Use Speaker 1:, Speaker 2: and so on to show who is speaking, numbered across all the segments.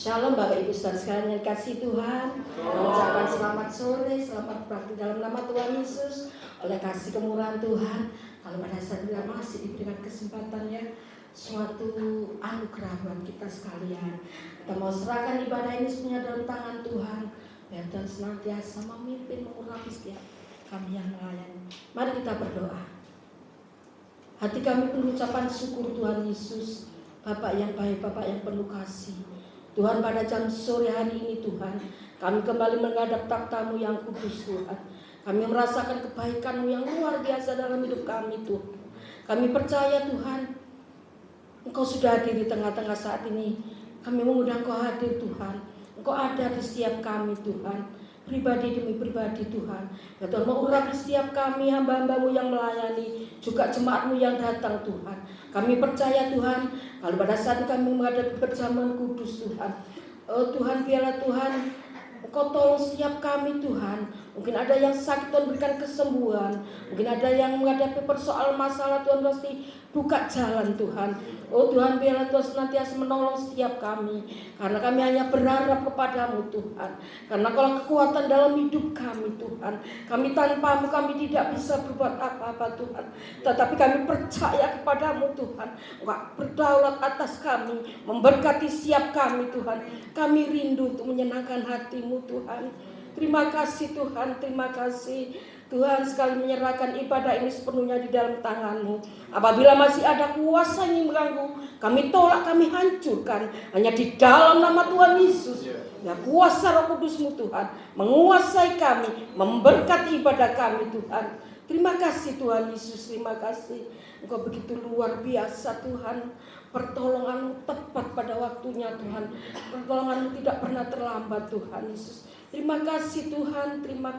Speaker 1: Shalom Bapak Ibu Saudara sekalian yang kasih Tuhan. Mengucapkan selamat sore, selamat pagi dalam nama Tuhan Yesus. Oleh kasih kemurahan Tuhan, kalau pada saat kita masih diberikan kesempatannya, suatu anugerah buat kita sekalian. Kita mau serahkan ibadah ini semuanya dalam tangan Tuhan. Biar Tuhan senantiasa memimpin, mengurapi setiap kami yang melayani. Mari kita berdoa. Hati kami penuh ucapan syukur Tuhan Yesus, Bapak yang baik, Bapak yang penuh kasih. Tuhan, pada jam sore hari ini Tuhan, kami kembali menghadap takhta-Mu yang kudus Tuhan. Kami merasakan kebaikan-Mu yang luar biasa dalam hidup kami Tuhan. Kami percaya Tuhan, Engkau sudah hadir di tengah-tengah saat ini. Kami mengundang Engkau hadir Tuhan. Engkau ada di setiap kami Tuhan, pribadi demi pribadi Tuhan. Ya Tuhan, mengurapi setiap kami hamba-hamba-Mu yang melayani, juga jemaat-Mu yang datang Tuhan. Kami percaya Tuhan, kalau pada saat kami menghadapi perjamuan kudus Tuhan, oh Tuhan, biarlah Tuhan Engkau tolong setiap kami Tuhan. Mungkin ada yang sakit, Tuhan berikan kesembuhan. Mungkin ada yang menghadapi persoalan masalah, Tuhan pasti buka jalan Tuhan. Oh Tuhan, biarlah Tuhan senantiasa menolong setiap kami. Karena kami hanya berharap kepadamu Tuhan. Karena kalau kekuatan dalam hidup kami Tuhan, kami tanpa-Mu kami tidak bisa berbuat apa-apa Tuhan. Tetapi kami percaya kepadamu Tuhan. Engkau berdaulat atas kami, memberkati setiap kami Tuhan. Kami rindu untuk menyenangkan hati-Mu Tuhan. Terima kasih Tuhan, terima kasih. Tuhan, sekali menyerahkan ibadah ini sepenuhnya di dalam tangan-Mu. Apabila masih ada kuasa yang mengganggu, kami tolak, kami hancurkan. Hanya di dalam nama Tuhan Yesus. Ya, kuasa Roh Kudus-Mu Tuhan menguasai kami, memberkati ibadah kami Tuhan. Terima kasih Tuhan Yesus, terima kasih. Engkau begitu luar biasa Tuhan. Pertolongan-Mu tepat pada waktunya Tuhan. Pertolongan-Mu tidak pernah terlambat Tuhan Yesus. Terima kasih Tuhan, terima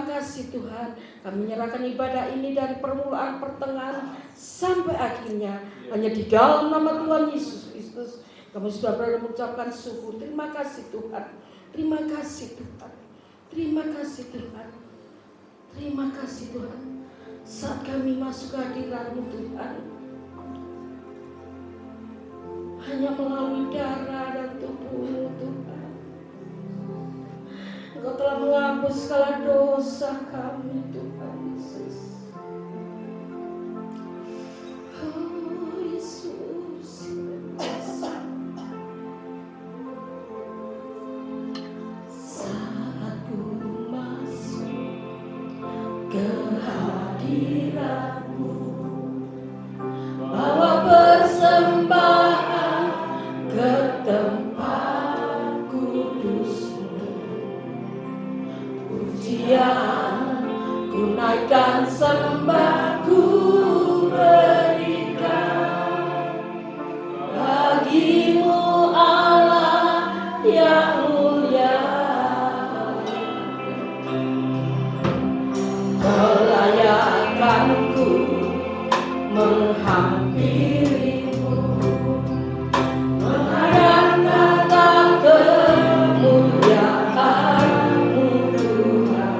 Speaker 1: kasih Tuhan. Kami menyerahkan ibadah ini dari permulaan, pertengahan sampai akhirnya hanya di dalam nama Tuhan Yesus Kristus. Kami sudah berada mengucapkan syukur. Terima kasih Tuhan, terima kasih Tuhan, terima kasih Tuhan, terima kasih Tuhan. Saat kami masuk ke hadirat-Mu Tuhan, hanya melalui darah dan tubuh-Mu Tuhan, Engkau telah menghapus segala dosa kami Tuhan Yesus. Oh Yesus, saat ku masuk ke hadirat-Mu, bawa persembahan ke tempat kudus-Mu. Pujian ku naikkan, sembah ku berikan bagi-Mu Allah yang mulia. Kelayakan-Ku menghampiri-Mu, menghadap tatap kemuliaan-Mu Tuhan.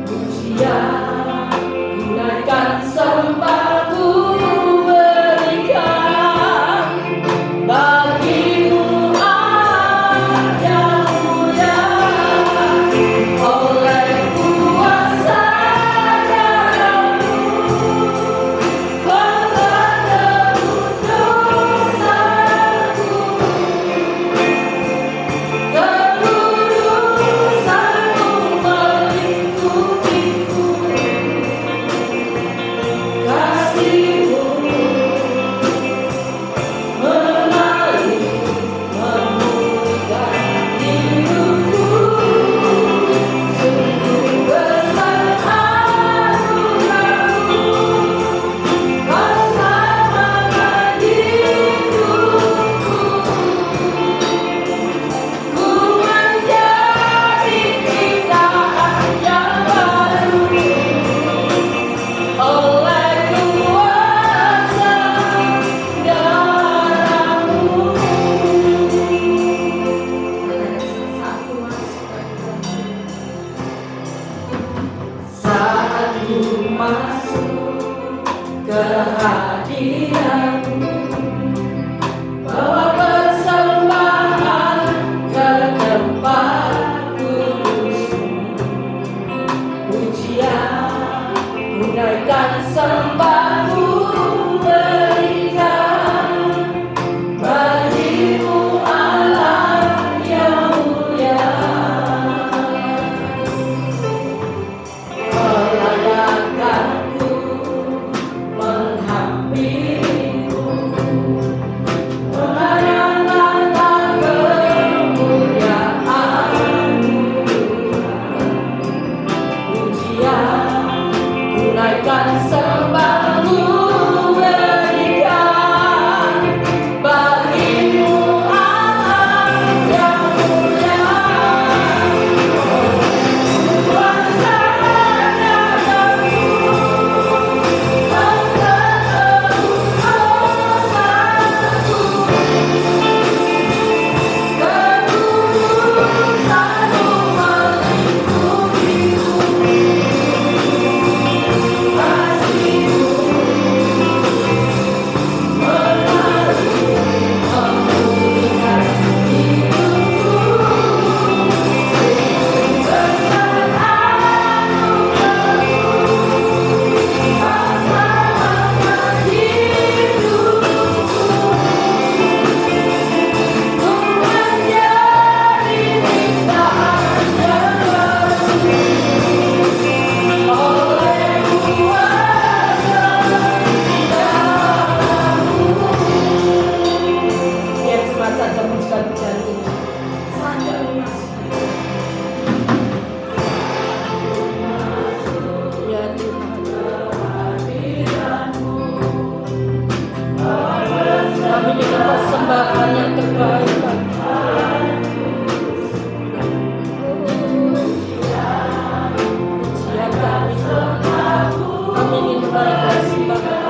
Speaker 1: Pujian ku naikkan, sembah ku berikan bagi-Mu Allah yang mulia. Oleh kuasa darah-Mu, persembahkan yang terbaik bagi Tuhan. Pujian kami Tuhan, kami ingin memberi persembahkan.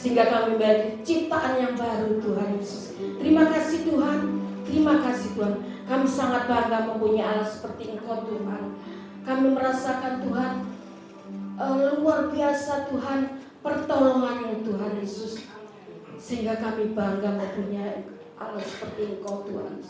Speaker 1: sehingga kami memiliki ciptaan yang baru, Tuhan Yesus. Terima kasih Tuhan, terima kasih Tuhan. Kami sangat bangga mempunyai Allah seperti Engkau Tuhan. Kami merasakan Tuhan luar biasa Tuhan pertolongan Tuhan Yesus, sehingga kami bangga mempunyai Allah seperti Engkau Tuhan.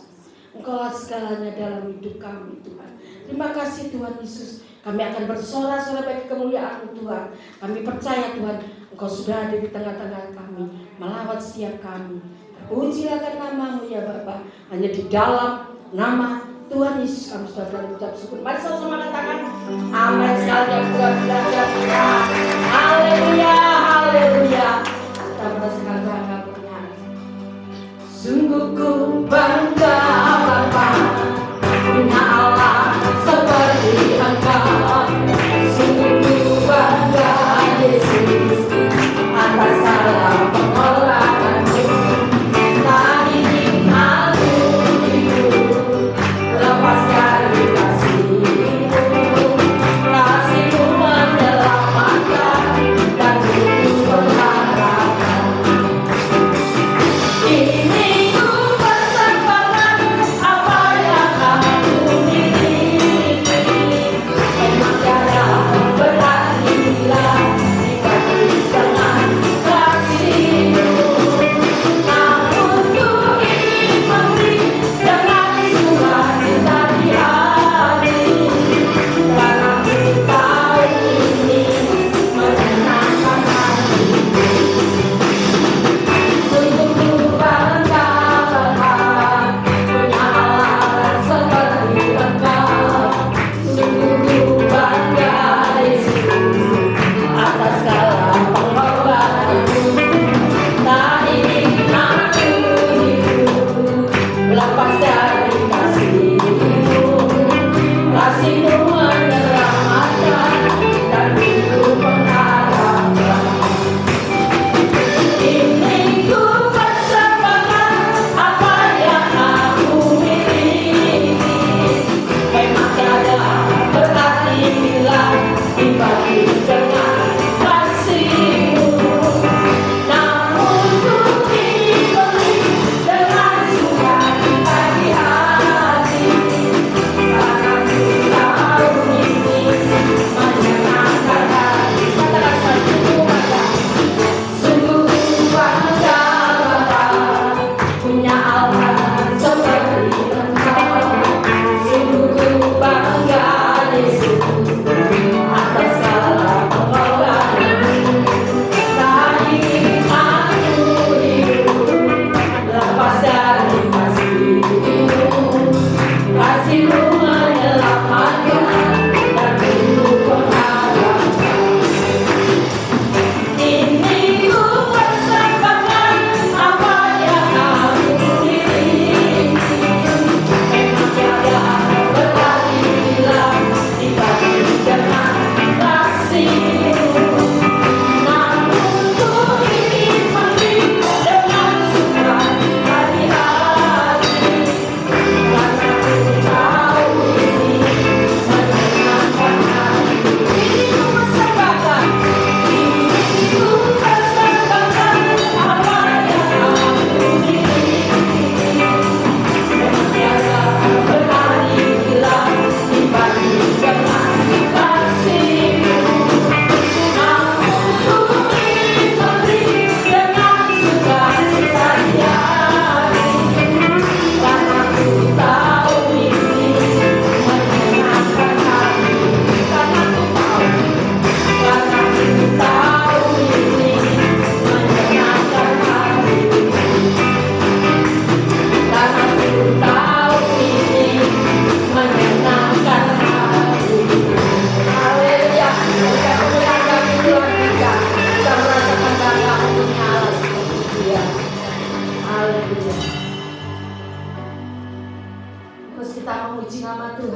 Speaker 1: Engkaulah segalanya dalam hidup kami Tuhan. Terima kasih Tuhan Yesus. Kami akan bersorak-sorai bagi kemuliaan Tuhan. Kami percaya Tuhan, Engkau sudah ada di tengah-tengah kami, melawat setiap kami. Pujilah namamu ya Bapa. Hanya di dalam nama Tuhan Yesus kami sudah berucap syukur. Mari sama-sama katakan amin sekali yang Tuhan belajar. Haleluya, haleluya. Kita merasakan bangga bernyanyi. Sungguh ku bangga Bapa, punya Allah seperti Engkau. Sungguh ku bangga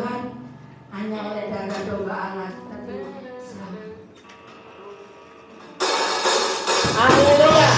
Speaker 1: Tuhan hanya oleh darah domba anak. Selamat. Haleluya.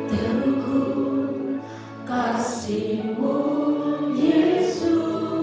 Speaker 2: Terukur kasih-Mu Yesus.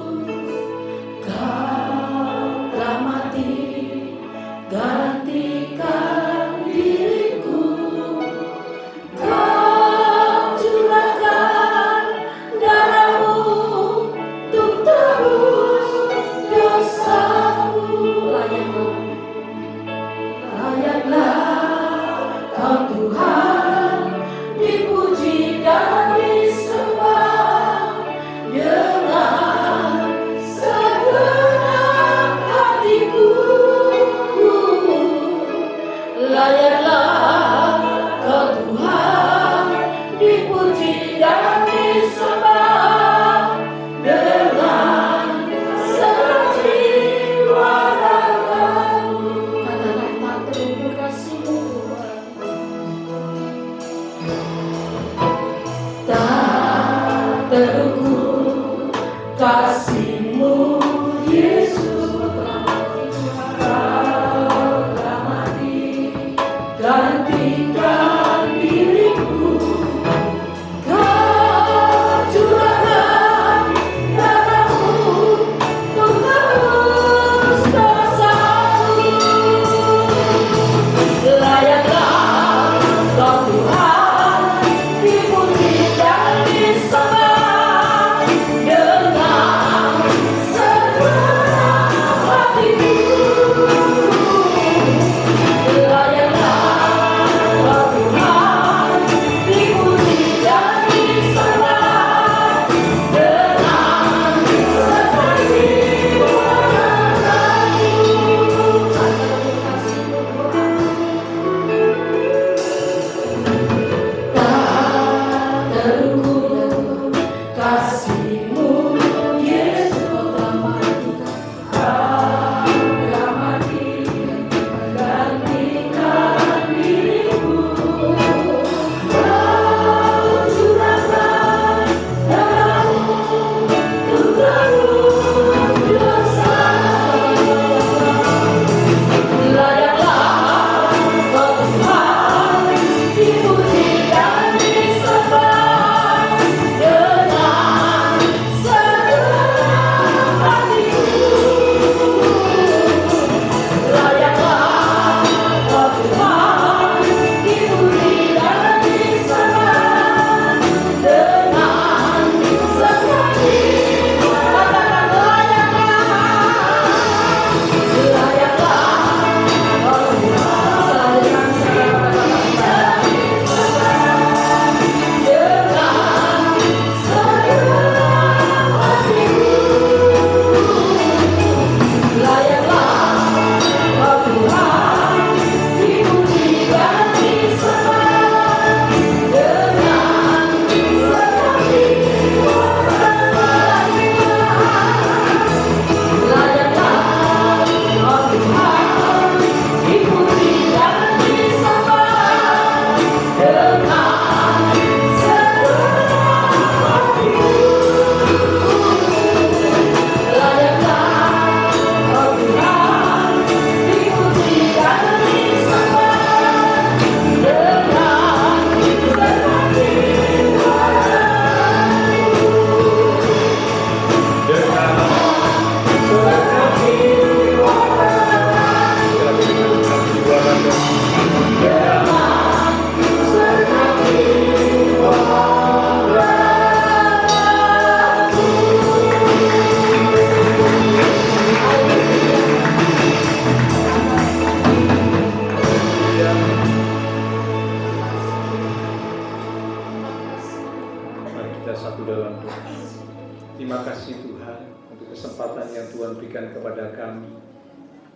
Speaker 2: kasih Tuhan untuk kesempatan yang Tuhan berikan kepada kami.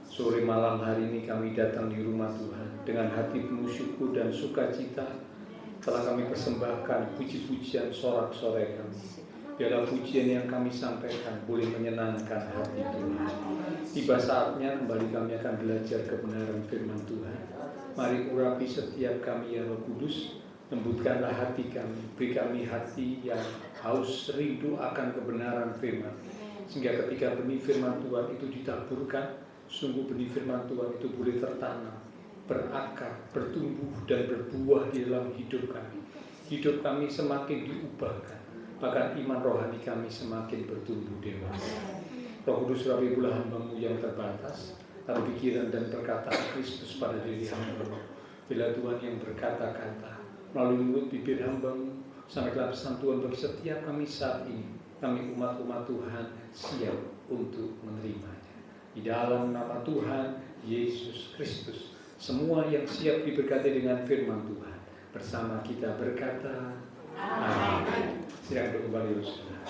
Speaker 2: Sore malam hari ini kami datang di rumah Tuhan dengan hati penuh syukur dan sukacita. Telah kami persembahkan puji-pujian sorak-sorai kami. Biarlah pujian yang kami sampaikan boleh menyenangkan hati Tuhan. Tiba saatnya kembali kami akan belajar kebenaran firman Tuhan. Mari urapi setiap kami ya Roh Kudus. Lembutkanlah hati kami, beri kami hati yang haus rindu akan kebenaran firman. Sehingga ketika benih firman Tuhan itu ditaburkan, sungguh benih firman Tuhan itu boleh tertanam, berakar, bertumbuh dan berbuah di dalam hidup kami. Hidup kami semakin diubahkan, bahkan iman rohani kami semakin bertumbuh dewasa. Roh Kudus urapi pula hamba-Mu yang terbatas, dalam pikiran dan perkataan Kristus pada diri hamba-Mu. Bila Tuhan yang berkata-kata melalui mulut bibir hamba-Mu, sampailah pesan Tuhan bagi setiap kami saat ini. Kami umat-umat Tuhan siap untuk menerimanya. Di dalam nama Tuhan Yesus Kristus, semua yang siap diberkati dengan firman Tuhan bersama kita berkata amin. Silakan kembali saudara.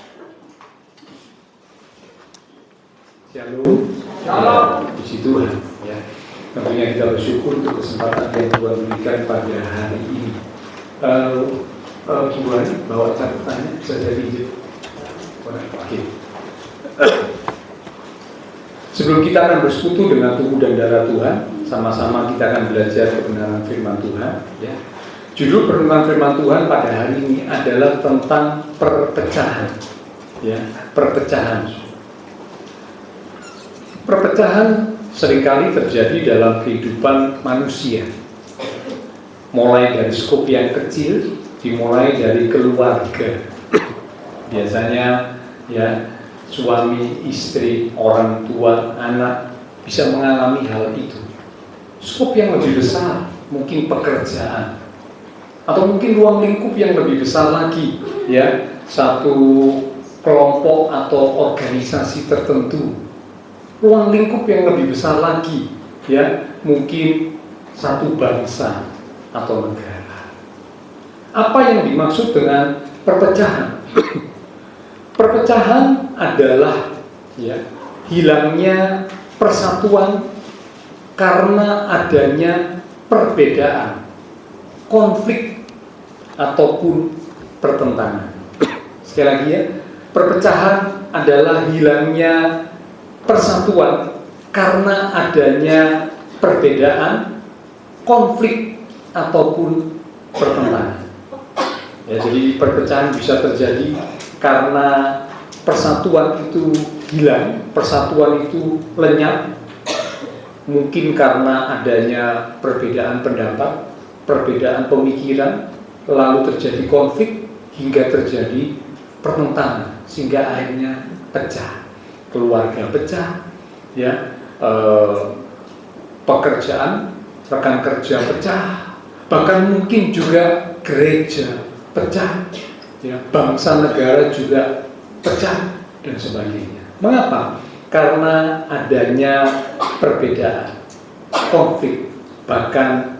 Speaker 2: Shalom. Shalom. Puji Tuhan ya. Tentunya kita bersyukur untuk kesempatan yang Tuhan berikan pada hari ini. Gimana bawa catatannya bisa jadi oke. Sebelum kita akan bersekutu dengan tubuh dan darah Tuhan, sama-sama kita akan belajar kebenaran firman Tuhan ya. Judul renungan firman Tuhan pada hari ini adalah tentang perpecahan ya, perpecahan. Perpecahan seringkali terjadi dalam kehidupan manusia. Mulai dari skop yang kecil, dimulai dari keluarga. Biasanya ya suami, istri, orang tua, anak bisa mengalami hal itu. Skop yang lebih besar, mungkin pekerjaan, atau mungkin ruang lingkup yang lebih besar lagi, ya satu kelompok atau organisasi tertentu. Ruang lingkup yang lebih besar lagi, ya mungkin satu bangsa atau negara. Apa yang dimaksud dengan perpecahan? Perpecahan adalah ya, hilangnya persatuan karena adanya perbedaan, konflik ataupun pertentangan. Sekali lagi ya, perpecahan adalah hilangnya persatuan karena adanya perbedaan, konflik ataupun pertentangan. Ya, jadi perpecahan bisa terjadi karena persatuan itu hilang, persatuan itu lenyap, mungkin karena adanya perbedaan pendapat, perbedaan pemikiran, lalu terjadi konflik hingga terjadi pertentangan, sehingga akhirnya pecah, keluarga pecah, ya, pekerjaan, rekan kerja pecah. Bahkan mungkin juga gereja pecah, ya, bangsa negara juga pecah dan sebagainya. Mengapa? Karena adanya perbedaan, konflik, bahkan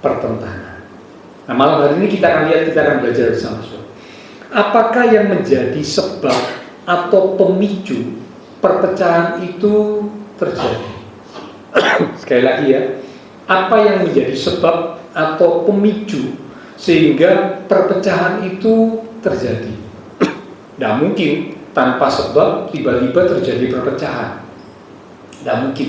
Speaker 2: pertentangan. Nah, malam hari ini kita akan lihat, kita akan belajar bersama-sama. Apakah yang menjadi sebab atau pemicu perpecahan itu terjadi? Sekali lagi ya, apa yang menjadi sebab atau pemicu sehingga perpecahan itu terjadi? Tidak mungkin tanpa sebab tiba-tiba terjadi perpecahan. Tidak mungkin.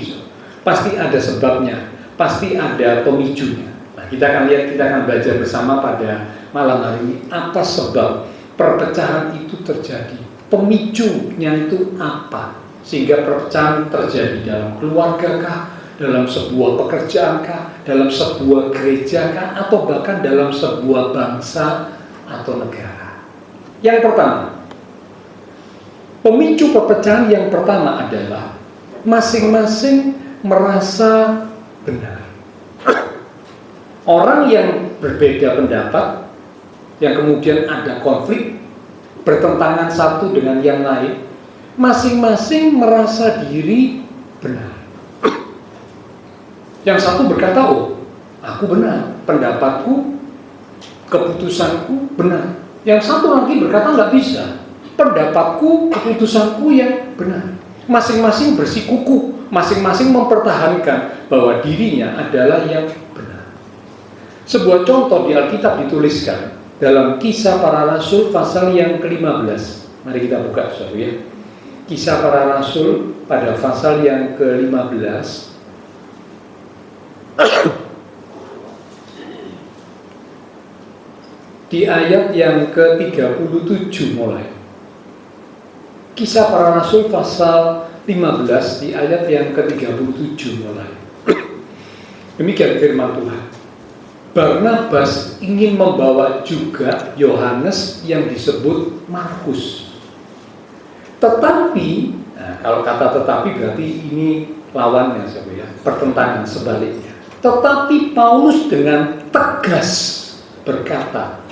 Speaker 2: Pasti ada sebabnya, pasti ada pemicunya. Nah, kita akan lihat, kita akan belajar bersama pada malam hari ini apa sebab perpecahan itu terjadi. Pemicunya itu apa sehingga perpecahan terjadi dalam keluarga kah, dalam sebuah pekerjaan kah, dalam sebuah gereja kah, atau bahkan dalam sebuah bangsa atau negara. Yang pertama, pemicu perpecahan yang pertama adalah masing-masing merasa benar. Orang yang berbeda pendapat, yang kemudian ada konflik, bertentangan satu dengan yang lain, masing-masing merasa diri benar. Yang satu berkata, oh, aku benar, pendapatku, keputusanku benar. Yang satu lagi berkata, nggak bisa, pendapatku, keputusanku yang benar. Masing-masing bersikukuh, masing-masing mempertahankan bahwa dirinya adalah yang benar. Sebuah contoh di Alkitab dituliskan dalam Kisah Para Rasul pasal yang ke-15. Mari kita buka saudara ya. Kisah Para Rasul pada pasal yang ke-15. Di ayat yang ke-37 mulai. Kisah Para Rasul pasal 15 di ayat yang ke-37 mulai. Demikian firman Tuhan. Barnabas ingin membawa juga Yohanes yang disebut Markus. Tetapi, kalau kata tetapi berarti ini lawannya ya, pertentangan sebaliknya. Tetapi Paulus dengan tegas berkata,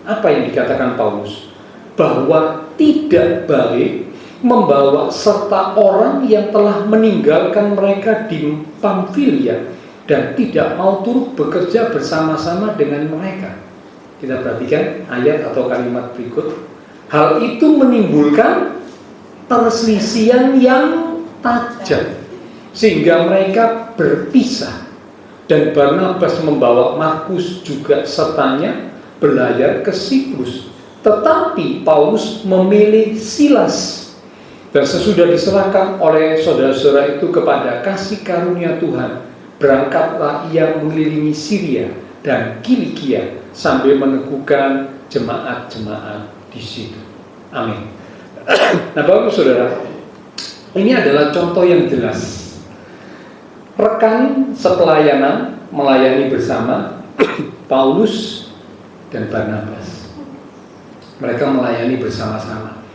Speaker 2: apa yang dikatakan Paulus? Bahwa tidak baik membawa serta orang yang telah meninggalkan mereka di Pamfilia dan tidak mau turut bekerja bersama-sama dengan mereka. Kita perhatikan ayat atau kalimat berikut. Hal itu menimbulkan perselisihan yang tajam sehingga mereka berpisah, dan Barnabas membawa Markus juga sertanya berlayar ke Siprus. Tetapi Paulus memilih Silas, dan sesudah diserahkan oleh saudara-saudara itu kepada kasih karunia Tuhan, berangkatlah ia mengelilingi Syria dan Kilikia sambil meneguhkan jemaat-jemaat di situ. Amin. Nah, Bapak Saudara, ini adalah contoh yang jelas. Rekan sepelayanan melayani bersama Paulus dan Barnabas. Mereka melayani bersama-sama.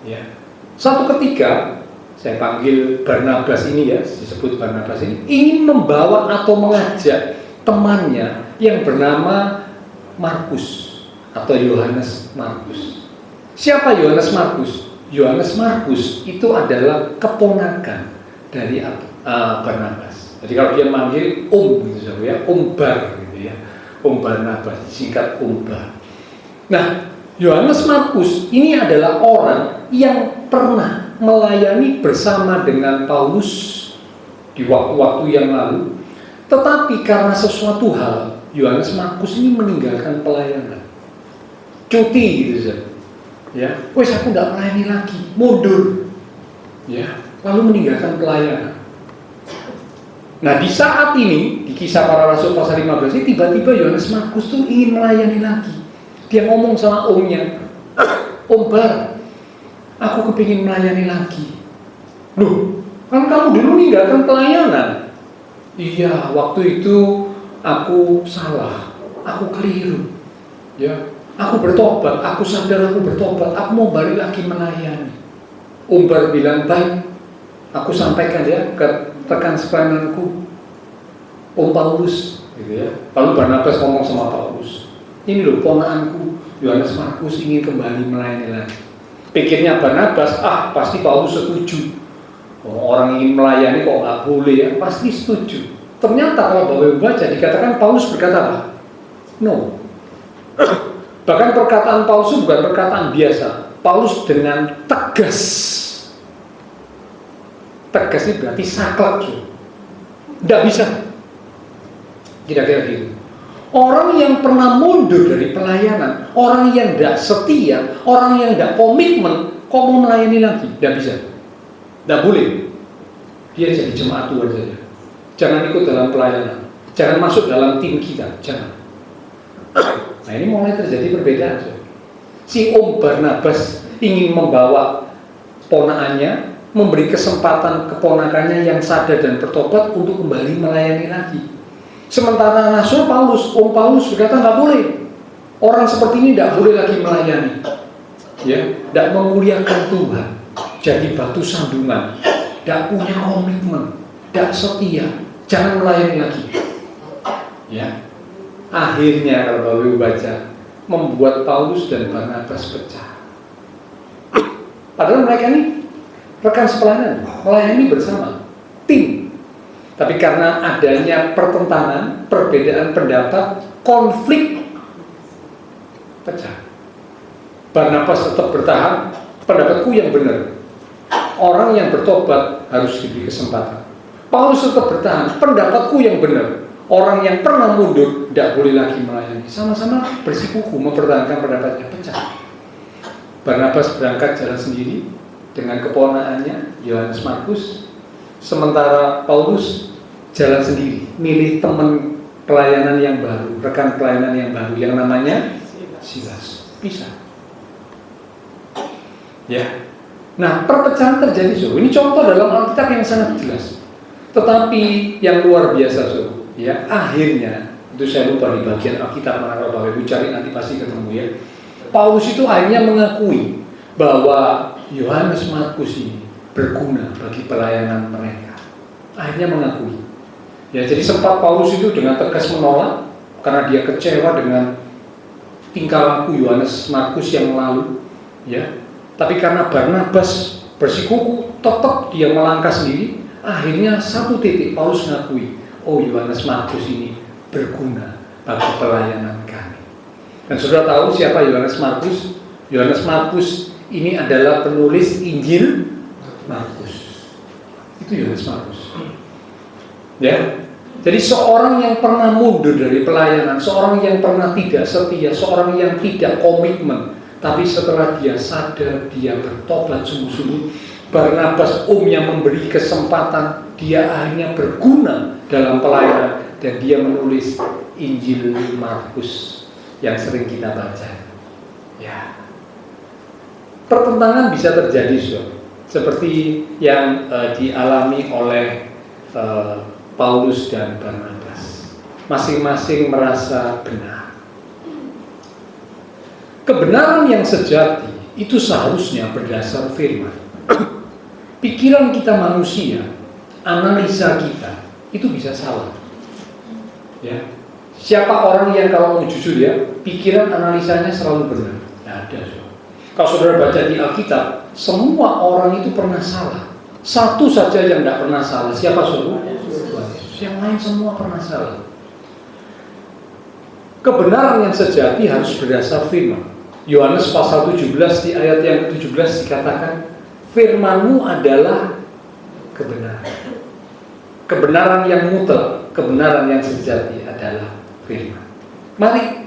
Speaker 2: Ya. Suatu ketika saya panggil Barnabas ini ya, disebut Barnabas ini, ingin membawa atau mengajak temannya yang bernama Markus atau Yohanes Markus. Siapa Yohanes Markus? Yohanes Markus itu adalah keponakan dari Barnabas. Jadi kalau dia manggil gitu ya, Bar gitu ya. Barnabas, singkat Bar. Nah, Yohanes Markus ini adalah orang yang pernah melayani bersama dengan Paulus di waktu-waktu yang lalu. Tetapi karena sesuatu hal, Yohanes Markus ini meninggalkan pelayanan. Cuti gitu saja. Ya, wes aku tidak melayani lagi, mundur. Ya, lalu meninggalkan pelayanan. Nah, di saat ini di Kisah Para Rasul pasal 15 ini tiba-tiba Yohanes Markus tuh ingin melayani lagi. Dia ngomong sama omnya, Om Bar, aku kepingin melayani lagi. Loh, kan kamu dulu meninggalkan pelayanan. Iya, waktu itu aku salah, aku keliru. Ya, aku bertobat, aku sadar aku bertobat, aku mau balik lagi melayani. Om Bar bilang, baik, aku sampaikan ya ke rekan sepelananku, Om Paulus, gitu ya. Lalu Barnabas ngomong sama Paulus, ini loh ponakanku Yohanes Markus ingin kembali melayani lagi. Pikirnya Barnabas, pasti Paulus setuju. Orang ingin melayani kok nggak boleh ya, pasti setuju. Ternyata kalau Bapak baca dikatakan Paulus berkata apa? No. Bahkan perkataan Paulus bukan perkataan biasa. Paulus dengan tegas. Tegas ini berarti saklek. Tidak bisa. Kira-kira gitu. Orang yang pernah mundur dari pelayanan, orang yang tidak setia, orang yang tidak komitmen, kok mau melayani lagi? Tidak bisa. Tidak boleh. Dia jadi jemaat Tuhan saja. Jangan ikut dalam pelayanan. Jangan masuk dalam tim kita. Jangan. Nah, ini mulai terjadi perbedaan. Si Om Barnabas ingin membawa ponakannya, memberi kesempatan keponakannya yang sadar dan bertobat untuk kembali melayani lagi. Sementara Rasul Paulus, Om Paulus berkata nggak boleh. Orang seperti ini tidak boleh lagi melayani. Ya, tidak memuliakan Tuhan. Jadi batu sandungan. Tidak punya komitmen, tidak setia. Jangan melayani lagi. Ya. Akhirnya kalau Bapak baca, membuat Paulus dan Barnabas pecah. Padahal mereka ini rekan sepelayanan, melayani bersama, tim. Tapi karena adanya pertentangan, perbedaan pendapat, konflik, pecah. Barnabas tetap bertahan, pendapatku yang benar. Orang yang bertobat harus diberi kesempatan. Paulus tetap bertahan, pendapatku yang benar. Orang yang pernah mundur tidak boleh lagi melayani. Sama-sama bersikukuh mempertahankan pendapatnya, pecah. Barnabas berangkat jalan sendiri dengan keponakannya Yohanes Markus, sementara Paulus jalan sendiri, milih teman pelayanan yang baru, rekan pelayanan yang baru yang namanya Silas. Bisa. Ya. Nah, perpecahan terjadi, Saudara. Ini contoh dalam Alkitab yang sangat jelas. Tetapi yang luar biasa, Saudara, ya, akhirnya itu saya lupa di bagian Alkitab mana, kalau Bapak Ibu cari nanti pasti ketemu ya. Paulus itu akhirnya mengakui bahwa Yohanes Markus ini berguna bagi pelayanan mereka. Akhirnya mengakui. Ya, jadi sempat Paulus itu dengan tegas menolak karena dia kecewa dengan tingkah laku Yohanes Markus yang lalu, ya. Tapi karena Barnabas bersikukuh, tetap dia melangkah sendiri. Akhirnya satu titik Paulus mengakui, oh, Yohanes Markus ini berguna bagi pelayanan kami. Dan saudara tahu siapa Yohanes Markus? Yohanes Markus ini adalah penulis Injil Markus. Itu Yohanes Markus. Ya, jadi seorang yang pernah mundur dari pelayanan, seorang yang pernah tidak setia, seorang yang tidak komitmen, tapi setelah dia sadar, dia bertobat sungguh-sungguh, Barnabas yang memberi kesempatan, dia akhirnya berguna dalam pelayanan, dan dia menulis Injil Markus yang sering kita baca. Ya, pertentangan bisa terjadi, seperti yang dialami oleh Paulus dan Barnabas. Masing-masing merasa benar. Kebenaran yang sejati itu seharusnya berdasar firman. Pikiran kita manusia, analisa kita itu bisa salah. Ya. Siapa orang yang kalau mau jujur ya, pikiran analisanya selalu benar? Tidak ada. Kalau saudara baca di Alkitab, semua orang itu pernah salah. Satu saja yang tidak pernah salah. Siapa saudara? Yang lain semua pernah salah. Kebenaran yang sejati harus berdasar firman. Yohanes pasal 17 di ayat yang ke-17 dikatakan, firman-Mu adalah kebenaran. Kebenaran yang mutlak, kebenaran yang sejati adalah firman. Mari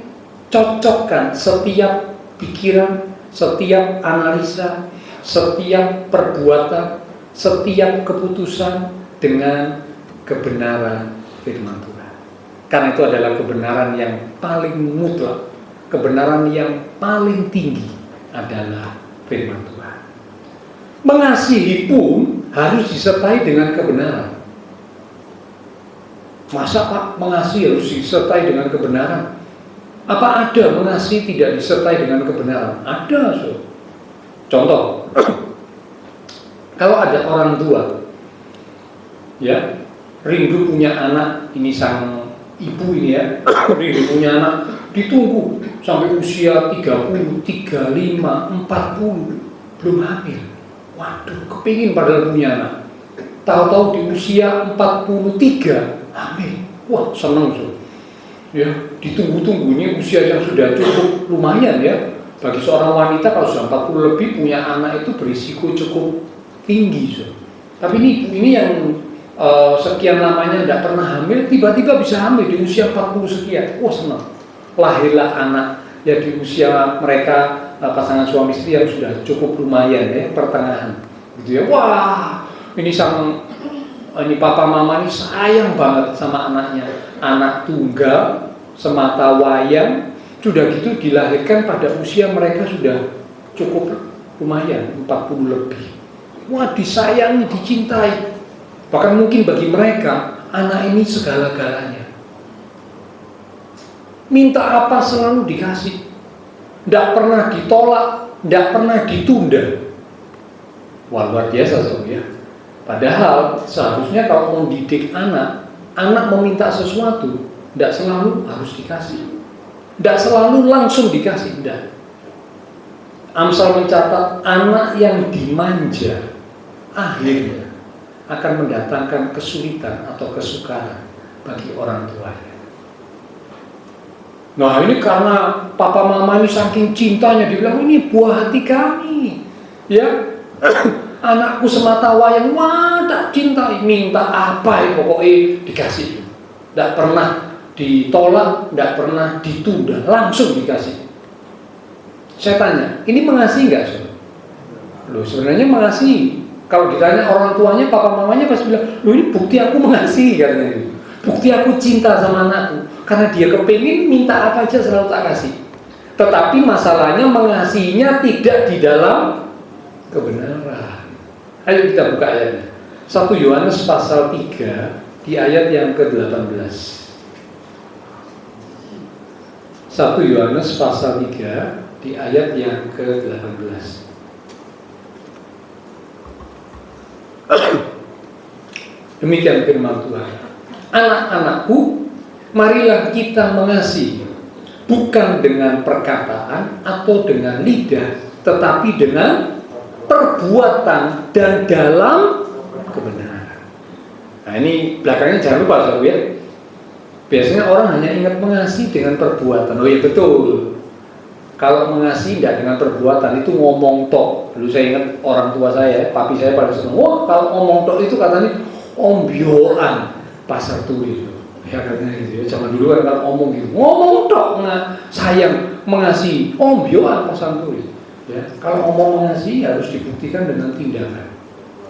Speaker 2: cocokkan setiap pikiran, setiap analisa, setiap perbuatan, setiap keputusan dengan kebenaran firman Tuhan. Karena itu adalah kebenaran yang paling mutlak, kebenaran yang paling tinggi adalah firman Tuhan. Mengasihi pun harus disertai dengan kebenaran. Masa Pak mengasihi harus disertai dengan kebenaran? Apa ada mengasihi tidak disertai dengan kebenaran? Ada, so. Contoh, kalau ada orang tua, ya, rindu punya anak, ini sang ibu ini ya, rindu punya anak, ditunggu sampai usia 30, 35, 40, belum hamil. Waduh, kepingin padahal punya anak. Tahu-tahu di usia 43 hamil. Wah, seneng so. Ya, ditunggu-tunggu, ini usia yang sudah cukup lumayan ya. Bagi seorang wanita kalau sudah 40 lebih punya anak itu berisiko cukup tinggi so. Tapi ini yang sekian lamanya tidak pernah hamil, tiba-tiba bisa hamil di usia 40 sekian. Wah, senang. Lahirlah anak ya di usia mereka pasangan suami istri yang sudah cukup lumayan ya, pertengahan. Gitu ya. Wah, ini papa mama ini sayang banget sama anaknya. Anak tunggal semata wayang, sudah gitu dilahirkan pada usia mereka sudah cukup lumayan, 40 lebih. Wah, disayangi, dicintai. Bahkan mungkin bagi mereka anak ini segala-galanya. Minta apa selalu dikasih, tidak pernah ditolak, tidak pernah ditunda. Wah, luar biasa ya. Padahal seharusnya kalau mendidik anak meminta sesuatu, tidak selalu harus dikasih, tidak selalu langsung dikasih, tidak. Amsal mencatat anak yang dimanja akhirnya akan mendatangkan kesulitan atau kesukaran bagi orang tuanya. Nah, ini karena papa mama ini saking cintanya, dibilang ini buah hati kami. Ya, anakku semata wayang, wah tak cintai, minta apa pokoknya dikasih. Tidak pernah ditolak, tidak pernah ditunda, langsung dikasih. Saya tanya, ini mengasihi nggak sih? Loh sebenarnya mengasihi. Kalau ditanya orang tuanya, papa mamanya pasti bilang, loh ini bukti aku mengasihi katanya. Bukti aku cinta sama anakku. Karena dia kepingin minta apa aja selalu tak kasih. Tetapi masalahnya mengasihinya tidak di dalam kebenaran. Ayo kita buka ayatnya. 1 Yohanes pasal 3 di ayat yang ke-18. 1 Yohanes pasal 3 di ayat yang ke-18. Demikian firman Tuhan. Anak-anakku, marilah kita mengasihi, bukan dengan perkataan atau dengan lidah, tetapi dengan perbuatan dan dalam kebenaran. Nah ini belakangnya jangan lupa saudara ya. Biasanya orang hanya ingat mengasihi dengan perbuatan. Oh iya betul. Kalau mengasihi tidak dengan perbuatan itu ngomong tok. Dulu saya ingat orang tua saya, papi saya pada senang. Wah kalau ngomong tok itu katanya ombyoan pasar turi. Ya katanya gitu ya. Zaman dulu kan kalau ngomong gitu, ngomong tok sayang mengasihi ombyoan pasar turi. Ya, kalau ngomong mengasihi harus dibuktikan dengan tindakan.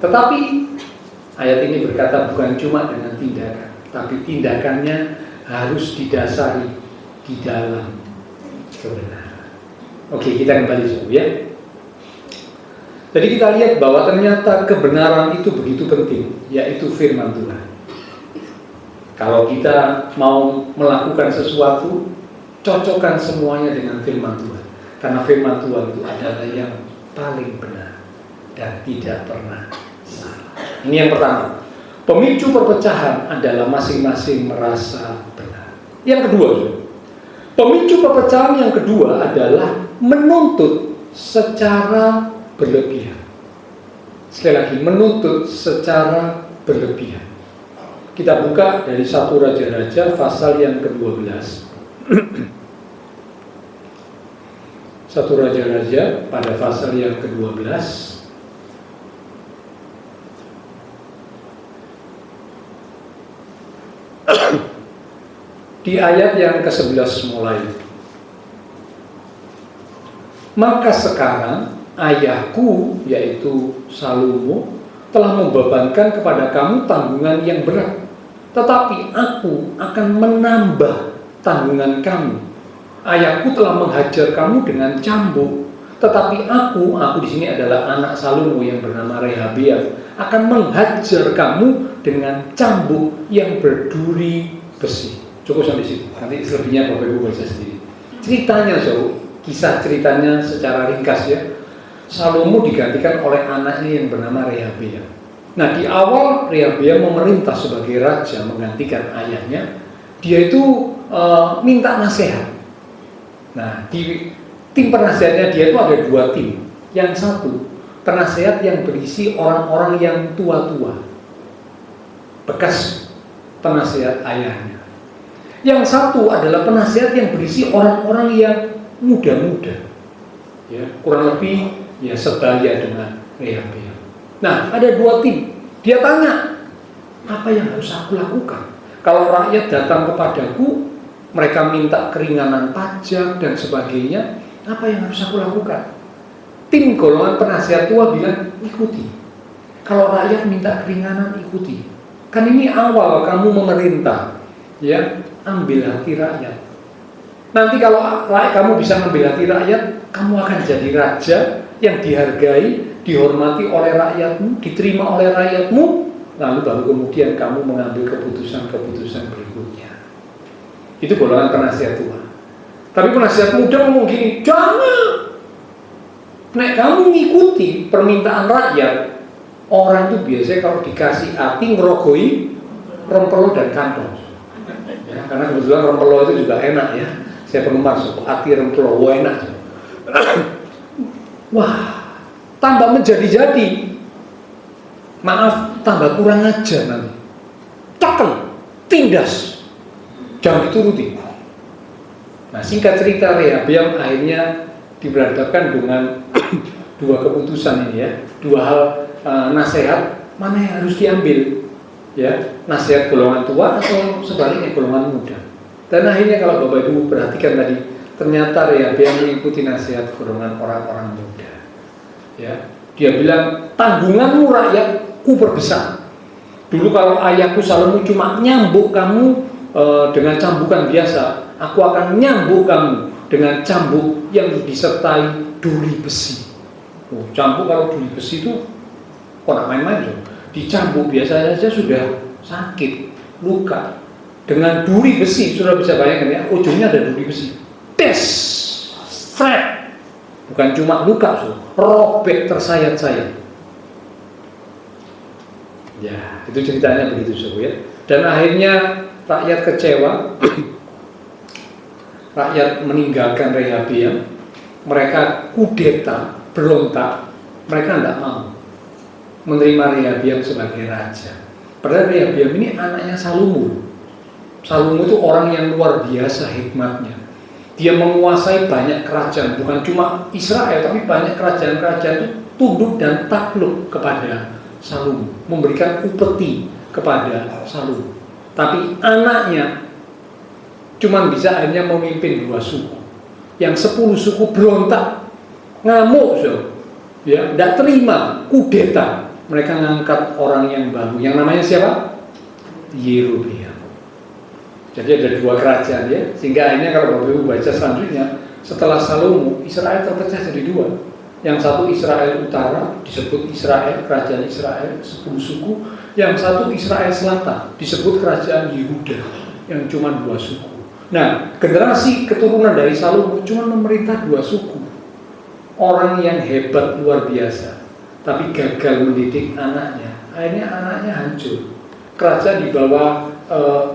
Speaker 2: Tetapi ayat ini berkata bukan cuma dengan tindakan, tapi tindakannya harus didasari di dalam kebenaran. Oke, kita kembali dulu ya. Jadi kita lihat bahwa ternyata kebenaran itu begitu penting, yaitu firman Tuhan. Kalau kita mau melakukan sesuatu, cocokkan semuanya dengan firman Tuhan. Karena firman Tuhan itu adalah yang paling benar dan tidak pernah salah. Ini yang pertama. Pemicu perpecahan adalah masing-masing merasa benar. Yang kedua, pemicu perpecahan yang kedua adalah menuntut secara berlebihan. Sekali lagi, menuntut secara berlebihan. Kita buka dari 1 Raja-Raja pasal yang ke-12. 1 Raja-Raja pada pasal yang ke-12. Di ayat yang ke-11 mulai. Maka sekarang ayahku yaitu Salomo telah membebankan kepada kamu tanggungan yang berat, tetapi aku akan menambah tanggungan kamu. Ayahku telah menghajar kamu dengan cambuk, tetapi aku di sini adalah anak Salomo yang bernama Rehabeam, akan menghajar kamu dengan cambuk yang berduri besi. Cukup sampai situ. Nanti selebihnya Bapak Ibu baca sendiri. Ceritanya, kisah ceritanya secara ringkas ya. Salomo digantikan oleh anaknya yang bernama Rehabeam. Nah, di awal Rehabeam memerintah sebagai raja menggantikan ayahnya. Dia itu minta nasihat. Nah, di tim penasihatnya dia itu ada 2 tim. Yang satu, penasehat yang berisi orang-orang yang tua-tua, bekas penasehat ayahnya. Yang satu adalah penasehat yang berisi orang-orang yang muda-muda, ya, kurang lebih ya sebaya dengan Rehabeam. Nah, ada 2 tim. Dia tanya, apa yang harus aku lakukan? Kalau rakyat datang kepadaku, mereka minta keringanan pajak dan sebagainya, apa yang harus aku lakukan? Tim golongan penasihat tua bilang, ikuti. Kalau rakyat minta keringanan, ikuti. Kan ini awal kamu memerintah, ya, ambil hati rakyat. Nanti kalau kamu bisa ambil hati rakyat, kamu akan jadi raja yang dihargai, dihormati oleh rakyatmu, diterima oleh rakyatmu, lalu baru kemudian kamu mengambil keputusan-keputusan berikutnya. Itu golongan penasihat tua. Tapi penasihat muda ngomong gini, jangan. Nek kamu ngikuti permintaan rakyat, orang itu biasanya kalau dikasih api ngerogoi rempelo dan kantong. Ya, karena kebetulan rempelo itu juga enak ya. Saya penggemar ati rempelo, wah enak. Wah, tambah menjadi-jadi. Maaf, tambah kurang ajar nanti. Cekel, tindas. Jangan dituruti. Nah, singkat cerita, Rehabeam akhirnya diberhadapkan dengan dua keputusan ini ya, dua hal nasihat mana yang harus diambil ya, nasihat golongan tua atau sebaliknya golongan muda. Dan akhirnya kalau Bapak Ibu perhatikan tadi, ternyata Rehabeam mengikuti nasihat golongan orang-orang muda ya. Dia bilang, tanggunganmu rakyatku berbesar. Dulu kalau ayahku Salomo cuma nyambuk kamu dengan cambukan biasa, aku akan nyambuk kamu dengan cambuk yang disertai duri besi. Cambuk kalau duri besi itu kok nak main-main loh. Dicambuk biasa saja sudah sakit, luka. Dengan duri besi, sudah bisa bayangkan ya, ujungnya ada duri besi. Tes, strap, bukan cuma luka, robek tersayat-sayat. Ya, itu ceritanya begitu ya. Dan akhirnya rakyat kecewa, rakyat meninggalkan Rehabeam, mereka kudeta, berontak, mereka tidak mau menerima Rehabeam sebagai raja. Padahal Rehabeam ini anaknya Salomo. Salomo itu orang yang luar biasa hikmatnya. Dia menguasai banyak kerajaan, bukan cuma Israel, tapi banyak kerajaan-kerajaan itu tunduk dan takluk kepada Salomo, memberikan upeti kepada Salomo. Tapi anaknya cuma bisa hanya memimpin 2 suku. Yang 10 suku berontak, ngamuk, ya, tidak terima, kudeta. Mereka ngangkat orang yang baru, yang namanya siapa? Yerobeam. Jadi ada 2 kerajaan ya, sehingga akhirnya kalau Bapak Ibu baca selanjutnya, setelah Salomo, Israel terpecah jadi 2. Yang satu Israel Utara, disebut Israel, kerajaan Israel, 10 suku. Yang satu Israel Selatan, disebut kerajaan Yehuda, yang cuma 2 suku. Nah, generasi keturunan dari Salomo cuma memerintah 2 suku. Orang yang hebat luar biasa, tapi gagal mendidik anaknya. Akhirnya anaknya hancur. Kerajaan di bawah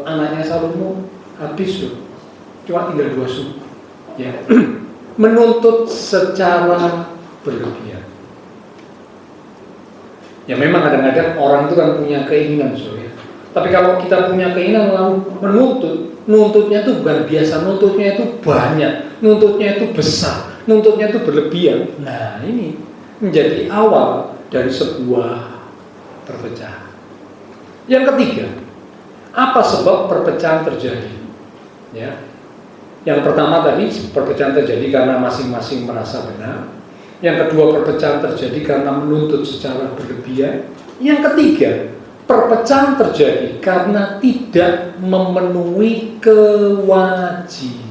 Speaker 2: anaknya Salomo habis loh. Cuma tinggal 2 suku. Ya. Menuntut secara berlebihan. Ya memang kadang-kadang orang itu kan punya keinginan ya. Tapi kalau kita punya keinginan lalu nuntutnya itu bukan biasa, nuntutnya itu banyak, nuntutnya itu besar, nuntutnya itu berlebihan. Nah ini menjadi awal dari sebuah perpecahan. Yang ketiga, apa sebab perpecahan terjadi? Ya, yang pertama tadi perpecahan terjadi karena masing-masing merasa benar. Yang kedua, perpecahan terjadi karena menuntut secara berlebihan. Yang ketiga, perpecahan terjadi karena tidak memenuhi kewajiban.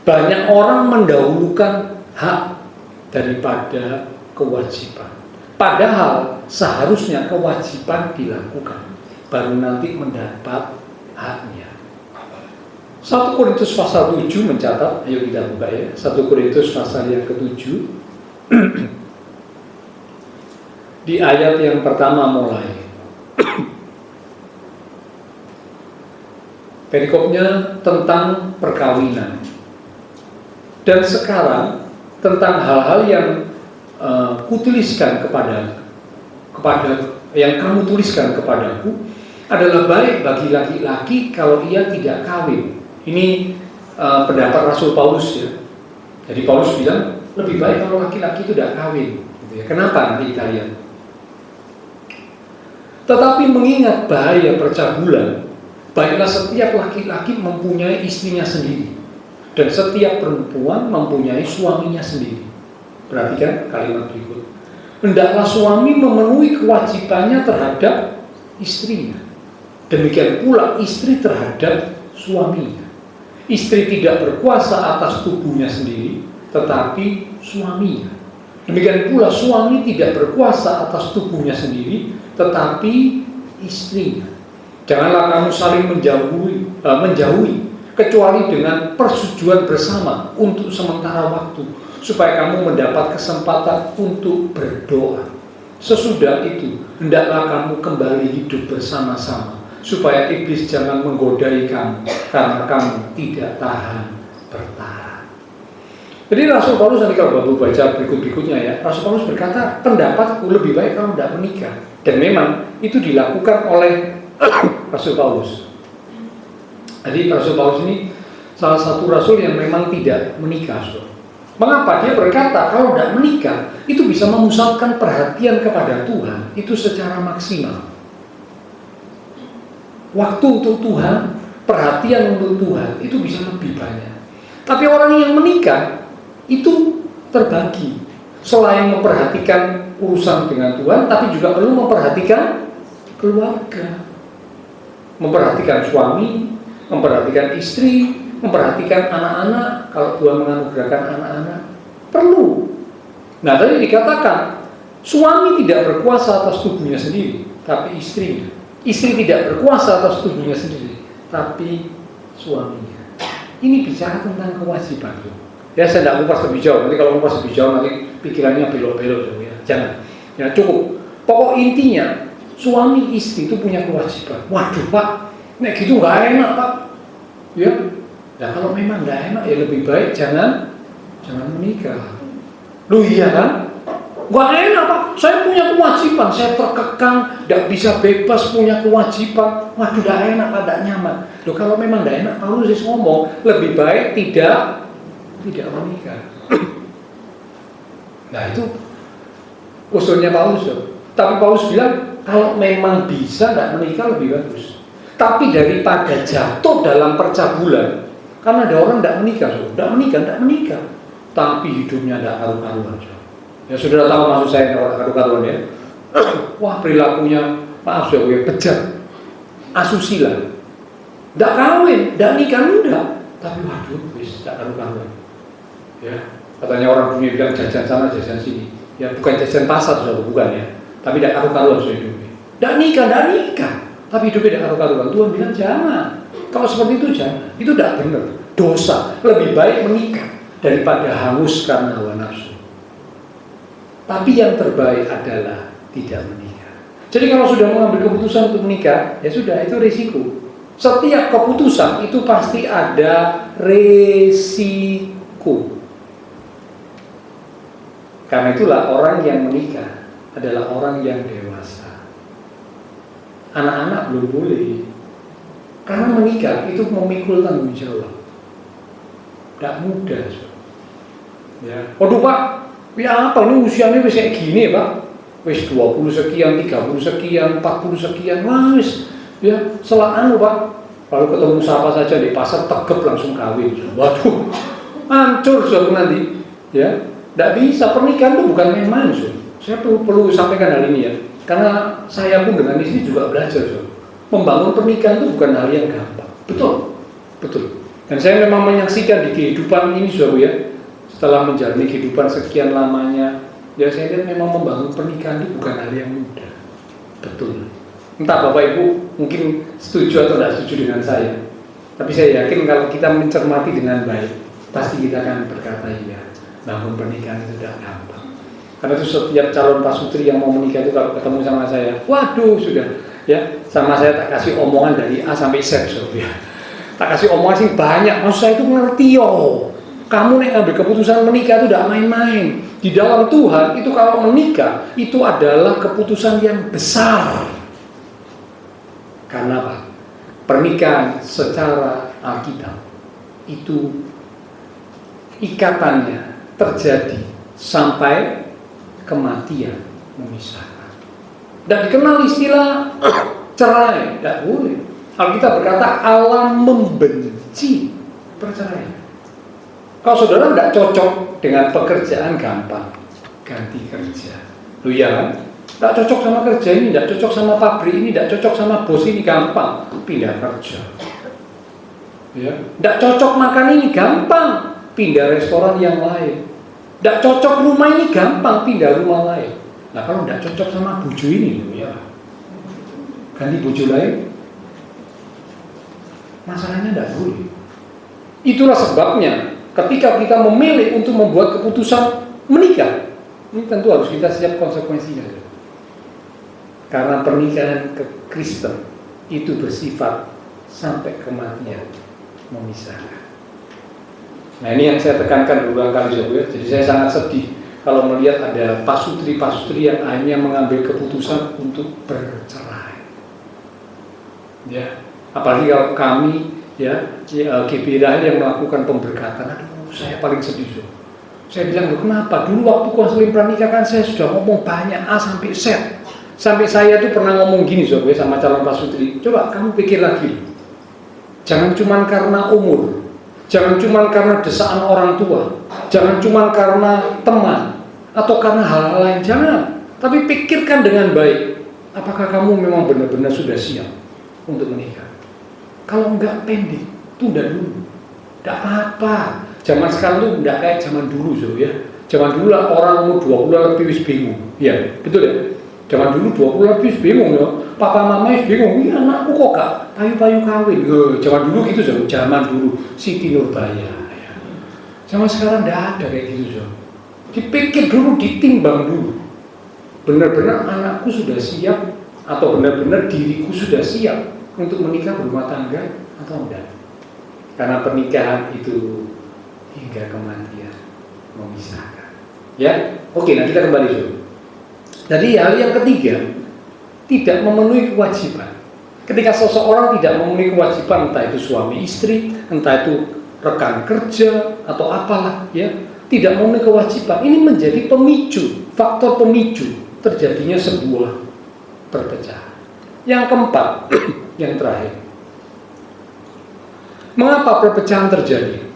Speaker 2: Banyak orang mendahulukan hak daripada kewajiban. Padahal seharusnya kewajiban dilakukan, baru nanti mendapat haknya. 1 Korintus pasal 7 mencatat, ayo kita buka ya, 1 Korintus pasal yang ke-7 di ayat yang pertama mulai. Perikopnya tentang perkawinan. Dan sekarang tentang hal-hal yang kutuliskan kepada yang kamu tuliskan kepadaku adalah baik bagi laki-laki kalau ia tidak kawin. Ini pendapat Rasul Paulus ya. Jadi Paulus bilang lebih baik kalau laki-laki itu tidak kawin. Gitu ya. Kenapa? Nanti kita lihat. Tetapi mengingat bahaya percabulan, baiklah setiap laki-laki mempunyai istrinya sendiri, dan setiap perempuan mempunyai suaminya sendiri. Perhatikan kalimat berikut. Hendaklah suami memenuhi kewajibannya terhadap istrinya. Demikian pula istri terhadap suaminya. Istri tidak berkuasa atas tubuhnya sendiri, tetapi suaminya. Demikian pula suami tidak berkuasa atas tubuhnya sendiri, tetapi istrinya. Janganlah kamu saling menjauhi, kecuali dengan persetujuan bersama untuk sementara waktu, supaya kamu mendapat kesempatan untuk berdoa. Sesudah itu, hendaklah kamu kembali hidup bersama-sama, supaya iblis jangan menggodai kamu, karena kamu tidak tahan bertahan. Jadi Rasul Paulus nanti kalau Bapak baca berikut-berikutnya ya, Rasul Paulus berkata, pendapatku lebih baik kamu tidak menikah. Dan memang itu dilakukan oleh Rasul Paulus. Jadi Rasul Paulus ini salah satu rasul yang memang tidak menikah. Mengapa? Dia berkata kalau tidak menikah itu bisa memusatkan perhatian kepada Tuhan itu secara maksimal. Waktu untuk Tuhan, perhatian untuk Tuhan itu bisa lebih banyak. Tapi orang yang menikah itu terbagi. Selain memperhatikan urusan dengan Tuhan, tapi juga perlu memperhatikan keluarga, memperhatikan suami, memperhatikan istri, memperhatikan anak-anak. Kalau Tuhan menganugerahkan anak-anak, perlu. Nah, tadi dikatakan suami tidak berkuasa atas tubuhnya sendiri, tapi istrinya. Istri tidak berkuasa atas tubuhnya sendiri, tapi suaminya. Ini bicara tentang kewajiban. Ya, saya tidak ngupas lebih jauh. Nanti kalau ngupas lebih jauh nanti pikirannya belok-belok. Ya, jangan. Ya, cukup. Pokok intinya suami istri itu punya kewajiban. Waduh Pak, nek gitu nggak enak Pak. Ya, nah kalau memang nggak enak ya lebih baik jangan menikah. Loh iya kan? Nggak enak Pak, saya punya kewajiban, saya terkekang, tidak bisa bebas punya kewajiban. Waduh, nggak enak Pak, nggak nyaman. Loh kalau memang nggak enak, Paulus ngomong lebih baik tidak menikah. Nah itu usulnya Paulus. Tapi Paulus bilang kalau memang bisa nggak menikah lebih bagus. Tapi daripada jatuh dalam percabulan, karena ada orang tidak menikah, tapi hidupnya tidak karu-karuan. Ya sudah tahu maksud saya kalau karu-karuan ya. Wah perilakunya maaf ya bejat, asusila, tidak kawin, tidak nikah udah, tapi waduh wis tidak karu-karuan. Ya, katanya orang dunia bilang jajan sana jajan sini. Ya bukan jajan pasar sudah bukan ya. Tapi tidak karu-karuan sudah hidupnya. Tidak nikah. Tapi hidupnya tidak karu-karuan. Tuhan bilang jangan. Kalau seperti itu jangan. Itu tidak benar. Dosa. Lebih baik menikah daripada hangus karena hawa nafsu. Tapi yang terbaik adalah tidak menikah. Jadi kalau sudah mengambil keputusan untuk menikah, ya sudah itu risiko. Setiap keputusan itu pasti ada resiko. Karena itulah orang yang menikah adalah orang yang dewasa. Anak-anak belum boleh. Karena menikah itu memikul tanggung jawab. Tidak mudah. Ya. Waduh Pak, ya apa ini usianya wis kayak gini Pak? Wis 20 sekian, 30 sekian, 40 sekian, wis ya selaan Pak. Lalu ketemu siapa saja di pasar tegep langsung kawin. Waduh, hancur nanti. Ya. Tidak bisa, pernikahan itu bukan main-main. Saya perlu sampaikan hal ini ya. Karena saya pun dengan istri juga belajar. Membangun pernikahan itu bukan hal yang gampang. Betul. Dan saya memang menyaksikan di kehidupan ini ya. Setelah menjalani kehidupan sekian lamanya, ya saya lihat memang membangun pernikahan itu bukan hal yang mudah. Betul. Entah Bapak Ibu mungkin setuju atau tidak setuju dengan saya. Tapi saya yakin kalau kita mencermati dengan baik, pasti kita akan berkata iya. Bangun pernikahan itu tidak gampang. Karena itu setiap calon pasutri yang mau menikah itu kalau ketemu sama saya, waduh sudah ya, sama saya tak kasih omongan dari A sampai Z ya. Tak kasih omongan sih banyak. Maksud saya itu ngerti Kamu nih ambil keputusan menikah itu tidak main-main. Di dalam Tuhan itu kalau menikah itu adalah keputusan yang besar. Karena apa? Pernikahan secara Alkitab itu ikatannya terjadi sampai kematian memisahkan. Dan dikenal istilah cerai, tidak boleh. Alkitab berkata Allah membenci perceraian. Kalau saudara tidak cocok dengan pekerjaan gampang, ganti kerja. Loh ya kan? Tidak cocok sama kerja ini, tidak cocok sama pabrik ini, tidak cocok sama bos ini, gampang pindah kerja. Ya, tidak cocok makan ini, gampang pindah restoran yang lain. Tidak cocok rumah ini, gampang pindah rumah lain. Nah kalau tidak cocok sama bojo ini, ya ganti bojo lain. Masalahnya tidak boleh. Itulah sebabnya ketika kita memilih untuk membuat keputusan menikah, ini tentu harus kita siap konsekuensinya. Karena pernikahan Kristen itu bersifat sampai kematian memisahkan. Nah ini yang saya tekankan berulang kali ya. Jadi saya sangat sedih kalau melihat ada pasutri-pasutri yang hanya mengambil keputusan untuk bercerai. Ya, apalagi kalau kami ya GBI yang melakukan pemberkatan, aduh saya paling sedih. Saya bilang, kenapa? Dulu waktu konseling pernikahan saya sudah ngomong banyak A sampai Z. Sampai saya tuh pernah ngomong gini sama calon pasutri, coba kamu pikir lagi. Jangan cuma karena umur, jangan cuma karena desaan orang tua, jangan cuma karena teman, atau karena hal-hal lain, jangan. Tapi pikirkan dengan baik, apakah kamu memang benar-benar sudah siap untuk menikah? Kalau enggak, pendek, tunda dulu. Tidak apa-apa. Zaman sekarang tuh enggak kayak zaman dulu, ya. Zaman dulu lah orang umur 20 lebih wis bingung. Ya, betul ya? Zaman dulu 20 lebih wis bingung ya. Papa mama wis bingung, "Iya anakku kok gak payu-payu kawin." Zaman dulu gitu, so. Zaman dulu Siti Nurbaya. Ya. Zaman sekarang enggak ada kayak gitu, so. Dipikir dulu, ditimbang dulu. Benar-benar anakku sudah siap atau benar-benar diriku sudah siap untuk menikah berumah tangga atau enggak? Karena pernikahan itu hingga kematian memisahkan. Ya, oke. Nah kita kembali dulu. Jadi hal yang ketiga, tidak memenuhi kewajiban. Ketika seseorang tidak memenuhi kewajiban, entah itu suami istri, entah itu rekan kerja atau apalah, ya, tidak memenuhi kewajiban, ini menjadi pemicu, faktor pemicu terjadinya sebuah perpecahan. Yang keempat, yang terakhir, mengapa perpecahan terjadi?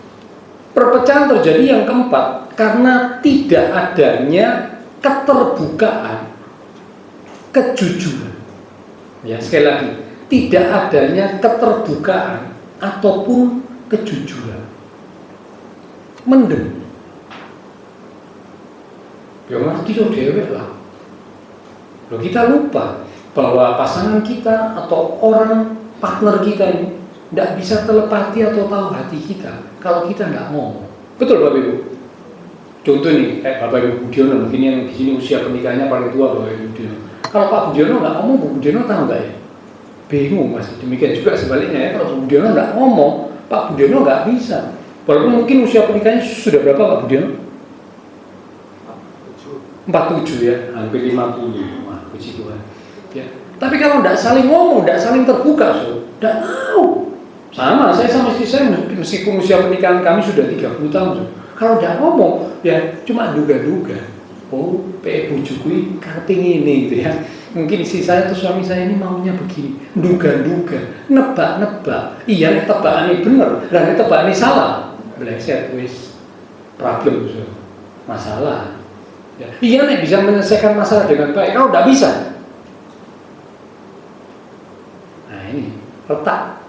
Speaker 2: Perpecahan terjadi yang keempat karena tidak adanya keterbukaan, kejujuran. Ya, sekali lagi, tidak adanya keterbukaan ataupun kejujuran. Mendem. Ya ngerti dong dewek lah. Loh, kita lupa bahwa pasangan kita atau orang partner kita ini tidak bisa telepati atau tahu hati kita kalau kita nggak ngomong. Betul Bapak Ibu? Contoh nih, Bapak Ibu Budiono, mungkin yang di sini usia pernikahannya paling tua Bapak Ibu Budiono. Kalau Pak Budiono nggak ngomong, Bu Budiono tahu nggak ya? Bingung Mas. Demikian juga sebaliknya ya, kalau Bu Budiono nggak ngomong, Pak Budiono nggak bisa. Walaupun mungkin usia pernikahannya sudah berapa Pak Budiono? 47 ya, hampir 50. Wah, puji Tuhan. Ya. Tapi kalau tidak saling ngomong, tidak saling terbuka, tidak tahu. Sama, saya sama istri saya meskipun usia pernikahan kami sudah 30 tahun. Kalau tidak ngomong, ya cuma duga-duga. Oh, bujuku karting ini gitu ya. Mungkin istri saya atau suami saya ini maunya begini. Duga-duga, nebak-nebak. Iya, ini tebakan ini benar, dan ini tebakan ini salah. Beleset, wis problem, masalah. Ya. Iya, nih bisa menyelesaikan masalah dengan baik. Kalau tidak bisa, nah ini retak,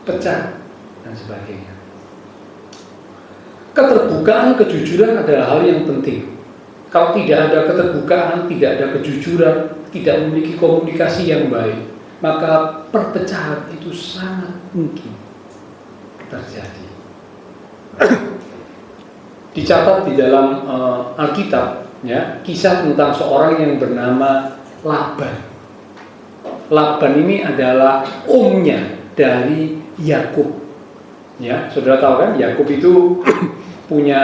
Speaker 2: pecah, dan sebagainya. Keterbukaan, kejujuran adalah hal yang penting. Kalau tidak ada keterbukaan, tidak ada kejujuran, tidak memiliki komunikasi yang baik, maka perpecahan itu sangat mungkin terjadi. Dicatat di dalam Alkitab, ya, kisah tentang seorang yang bernama Laban. Laban ini adalah omnya dari Yakub. Ya, saudara tahu kan, Yakub itu punya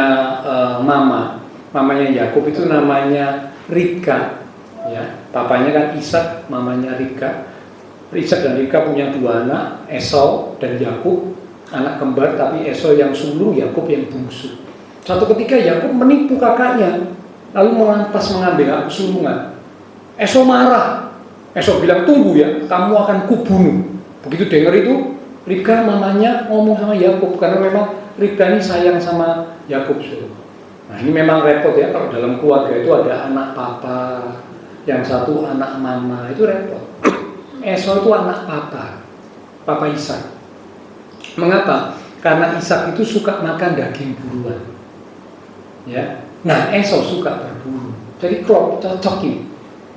Speaker 2: mamanya Yakub itu namanya Ribka. Ya, papanya kan Ishak, mamanya Ribka. Ishak dan Ribka punya dua anak, Esau dan Yakub, anak kembar, tapi Esau yang sulung, Yakub yang bungsu. Suatu ketika Yakub menipu kakaknya, lalu merampas mengambil hak kesulungan. Esau marah. Esau bilang, "Tunggu ya, kamu akan kubunuh." Begitu dengar itu, Ribka mamanya ngomong sama Yakub, karena memang Ribka ini sayang sama Yakub. Nah ini memang repot ya, kalau dalam keluarga itu ada anak papa, yang satu anak mama, itu repot. Esau itu anak papa Ishak. Mengapa? Karena Ishak itu suka makan daging buruan. Ya, nah Esau suka berburu. Jadi cocokin.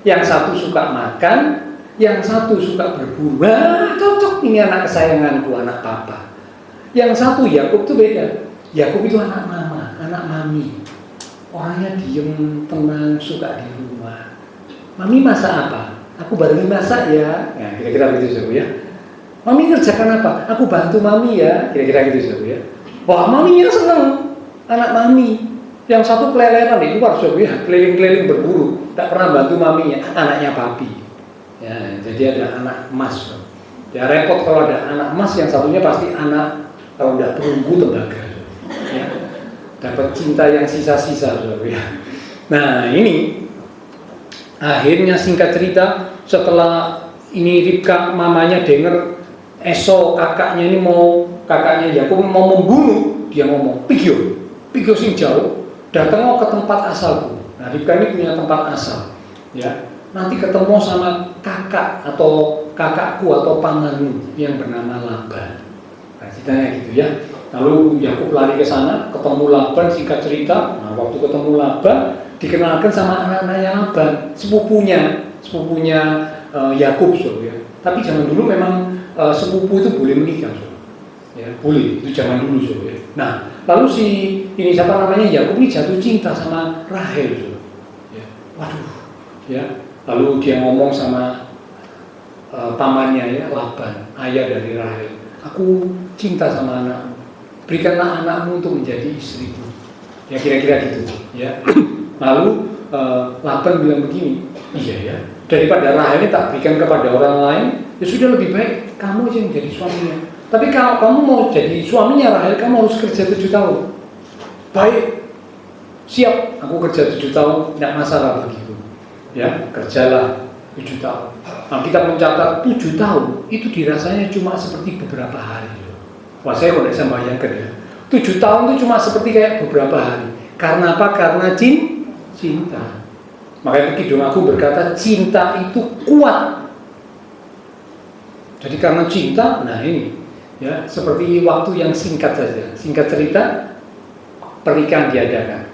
Speaker 2: Yang satu suka makan, yang satu suka berburu. Wah, cocok ini anak kesayanganku, anak papa. Yang satu Yakub itu beda. Yakub itu anak mama, anak mami. Orangnya diem, tenang, suka di rumah. Mami masak apa? Aku baru masak ya. Nah, kira-kira begitu ya. Mami kerjakan apa? Aku bantu mami ya. Kira-kira gitu ya. Wah, maminya seneng. Anak mami. Yang satu keleleran di luar ya, keliling-keliling berburu, tak pernah bantu maminya. Anaknya papi. Ya, jadi ada anak emas. Ya repot kalau ada anak emas, yang satunya pasti anak kalau tidak perunggu tembaga. Ya. dapat cinta yang sisa-sisa, saudara ya. Nah ini akhirnya singkat cerita, setelah ini Ribka mamanya dengar Esau kakaknya Yakub mau membunuh, dia ngomong, Pigio sing jauh, datang ke tempat asalku. Nah Ribka ini punya tempat asal, ya. Nanti ketemu sama kakak atau kakakku atau pamanmu yang bernama Laban. Nah ceritanya gitu ya. Lalu Yakub lari ke sana, ketemu Laban, singkat cerita. Nah waktu ketemu Laban, dikenalkan sama anak-anaknya Laban, sepupunya Yakub, ya. Tapi zaman dulu memang sepupu itu boleh menikah, ya boleh, itu zaman dulu, ya. Nah lalu siapa namanya Yakub ini jatuh cinta sama Rahel, ya. Waduh, ya. Lalu dia ngomong sama pamannya ya, Laban, ayah dari Rahel, aku cinta sama anakmu, berikanlah anakmu untuk menjadi istriku. Ya kira-kira gitu, ya. Lalu Laban bilang begini, iya ya, daripada Rahel ini tak berikan kepada orang lain, ya sudah lebih baik kamu aja yang jadi suaminya. Tapi kalau kamu mau jadi suaminya Rahel, kamu harus kerja 7 tahun. Baik, siap, aku kerja 7 tahun, tidak masalah begitu. Ya, kerjalah 7 tahun. Nah, kita mencatat 7 tahun itu dirasanya cuma seperti beberapa hari. Wah, saya kok bisa bayangkan ya. 7 tahun itu cuma seperti kayak beberapa hari. Karena apa? Karena cinta. Makanya Kidung Agung berkata cinta itu kuat. Jadi karena cinta, nah ini ya seperti waktu yang singkat saja. Singkat cerita, pernikahan diadakan.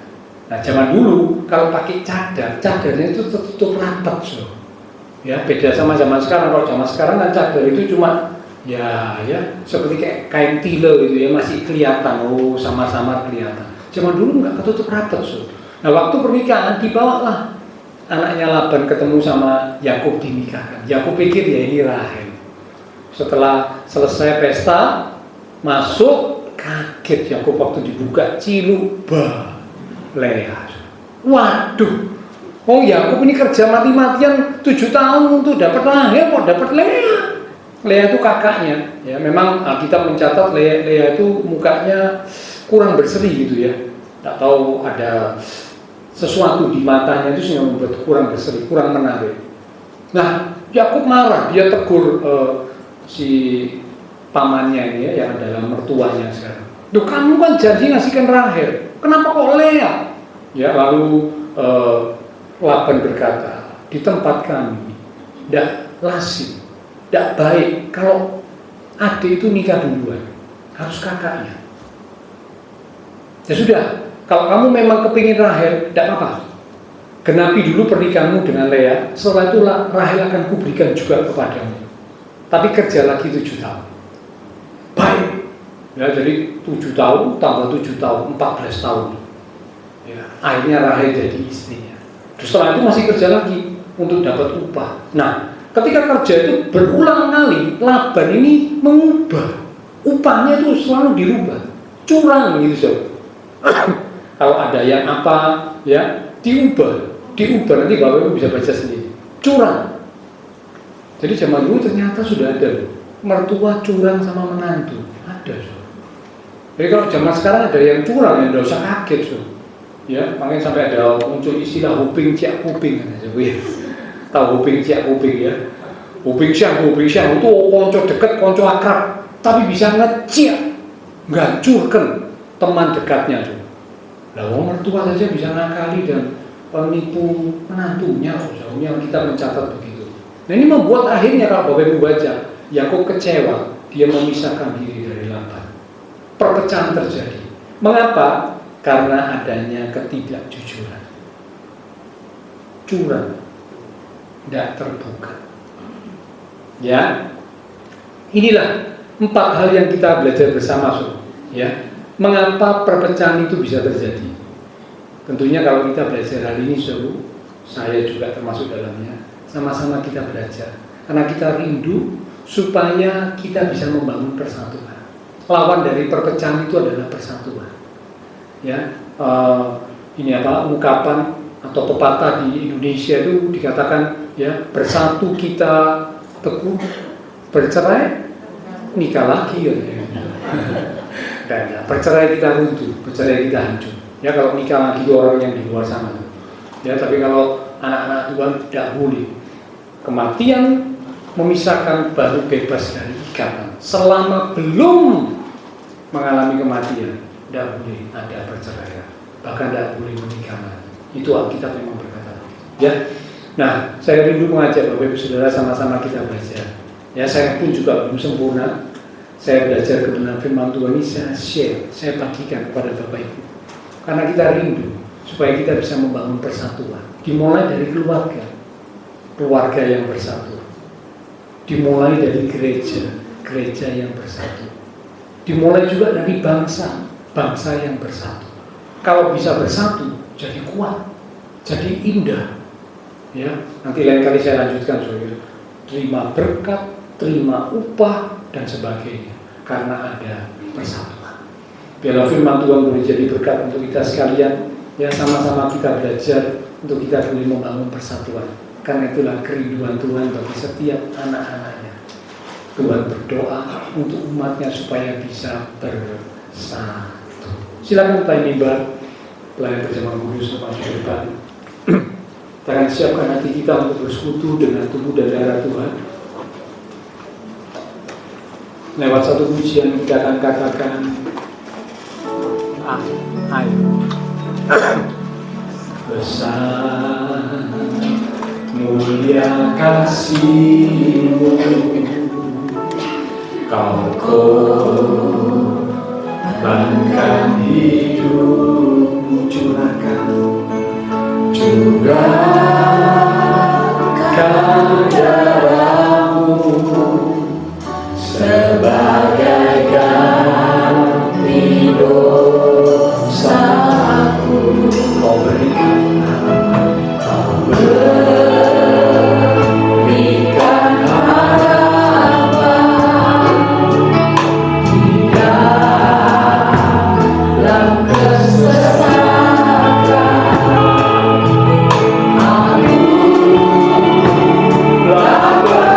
Speaker 2: Nah zaman dulu kalau pakai cadarnya itu tertutup rapat, so. Ya beda sama zaman sekarang. Kalau zaman sekarang kan cadar itu cuma ya seperti kayak kain tile gitu ya, masih kelihatan, sama-sama kelihatan. Zaman dulu nggak tertutup rapat, so. Nah waktu pernikahan dibawalah anaknya Laban ketemu sama Yakub dinikahkan. Yakub pikir ya ini Rahel. Setelah selesai pesta, masuk, kaget Yakub waktu dibuka, cilubah Lea. Waduh, Yakub ini kerja mati-matian 7 tahun untuk dapat Rahel, kok dapat Lea. Lea itu kakaknya. Ya, memang kita mencatat Lea itu mukanya kurang berseri gitu ya. Tak tahu ada sesuatu di matanya itu sehingga membuat kurang berseri, kurang menarik. Nah, Yakub marah, dia tegur si pamannya ini ya, yang adalah mertuanya sekarang. Duh, kamu kan janji ngasihkan Rahel, kenapa kok Lea? Ya, lalu Laban berkata, di tempat kami tidak lazim, tidak baik kalau adik itu nikah duluan, harus kakaknya. Ya sudah, kalau kamu memang kepingin Rahel, tidak apa-apa. Genapi dulu pernikahanmu dengan Lea, setelah itu Rahel akan kuberikan juga kepadamu. Tapi kerja lagi 7 tahun. Baik. Ya, jadi 7 tahun tambah 7 tahun, 14 tahun. Ya, akhirnya Rahel jadi istrinya. Terus setelah itu masih kerja lagi untuk dapat upah. Nah, ketika kerja itu berulang kali, Laban ini mengubah. Upahnya itu selalu dirubah. Curang gitu, so. Kalau ada yang apa, ya diubah. Nanti Bapak Ibu bisa baca sendiri. Curang. Jadi zaman dulu ternyata sudah ada mertua curang sama menantu. Ada, so. Jadi kalau zaman sekarang ada yang curang, yang tidak usah kaget, so. Ya, makanya sampai ada muncul istilah huping ciak kuping, ya. Tahu huping ciak kuping ya? Huping siang itu konco dekat, konco akrab, tapi bisa ngeciak, ngancurkan teman dekatnya, so. Lah mertua saja bisa ngakali dan penipu menantunya, yang kita mencatat begitu. Nah ini membuat akhirnya kalau Bapak Ibu baca, Yakub kecewa, dia memisahkan diri dari Laban. Perpecahan terjadi. Mengapa? Karena adanya ketidakjujuran. Curang, tidak terbuka. Ya, inilah 4 hal yang kita belajar bersama, so. Ya, mengapa perpecahan itu bisa terjadi? Tentunya kalau kita belajar hari ini, so, saya juga termasuk dalamnya. Sama-sama kita belajar, karena kita rindu supaya kita bisa membangun persatuan. Lawan dari perpecahan itu adalah persatuan. Ya, ini ungkapan atau pepatah di Indonesia itu dikatakan ya, bersatu kita teguh, bercerai nikah lagi ya. Dan bercerai kita runtuh, bercerai kita hancur. Ya kalau nikah lagi itu orang yang di luar sana tuh. Ya tapi kalau anak-anak Tuhan tidak boleh. Kematian memisahkan baru bebas dari ikatan. Selama belum mengalami kematian, tidak boleh ada perceraian. Bahkan tidak boleh menikah lagi. Itu Alkitab memang berkata. Ya. Nah, saya rindu mengajak Bapak Ibu Saudara sama-sama kita belajar. Ya, saya pun juga belum sempurna. Saya belajar kebenaran firman Tuhan ini, saya share, saya bagikan kepada Bapak Ibu. Karena kita rindu supaya kita bisa membangun persatuan. Dimulai dari keluarga, keluarga yang bersatu. Dimulai dari gereja, gereja yang bersatu. Dimulai juga dari bangsa, bangsa yang bersatu. Kalau bisa bersatu, jadi kuat, jadi indah. Ya, nanti lain kali saya lanjutkan, saudara. Terima berkat, terima upah dan sebagainya, karena ada persatuan. Biarlah firman Tuhan boleh jadi berkat untuk kita sekalian. Ya, sama-sama kita belajar untuk kita boleh membangun persatuan. Karena itulah kerinduan Tuhan bagi setiap anak-anaknya. Tuhan berdoa untuk umatnya supaya bisa bersatu. Silakan pelayan mimbar, pelayan perjamuan kudus maju ke depan. Kita akan siapkan hati kita untuk bersekutu dengan tubuh dan darah Tuhan. Lewat satu pujian kita akan katakan, ayo. Besar mulia kasih-Mu, Kau korbankan hidup-Mu, curahkan darah-Mu sebagai ganti dosaku. Kau berikan harapan di dalam kesesakan. Aku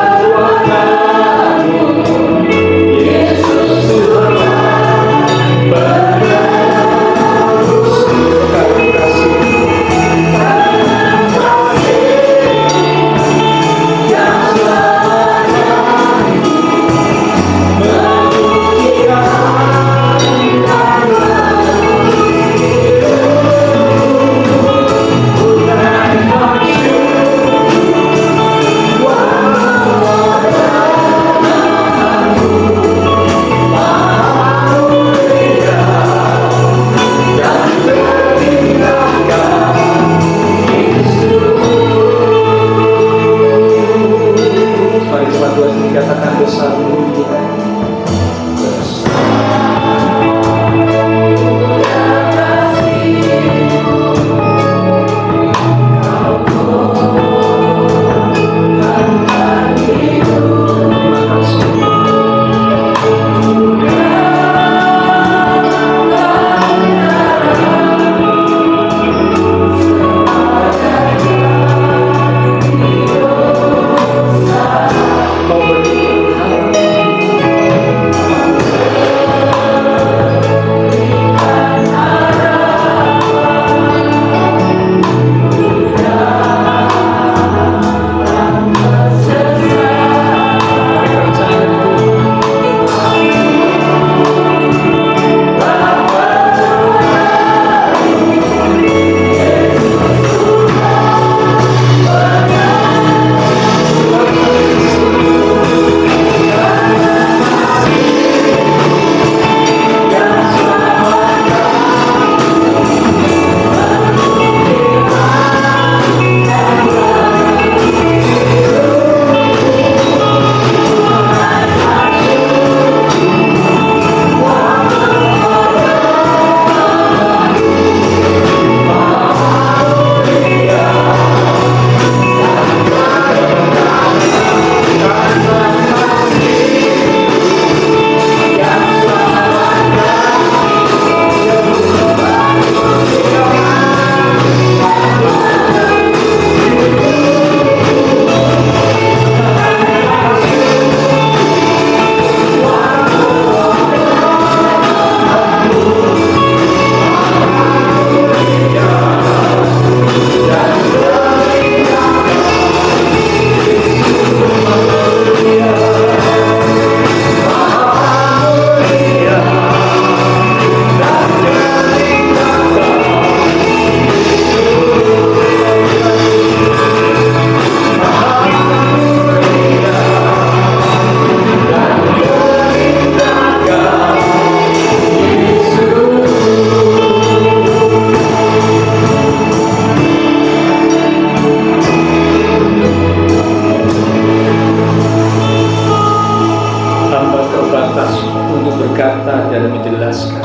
Speaker 2: menjelaskan,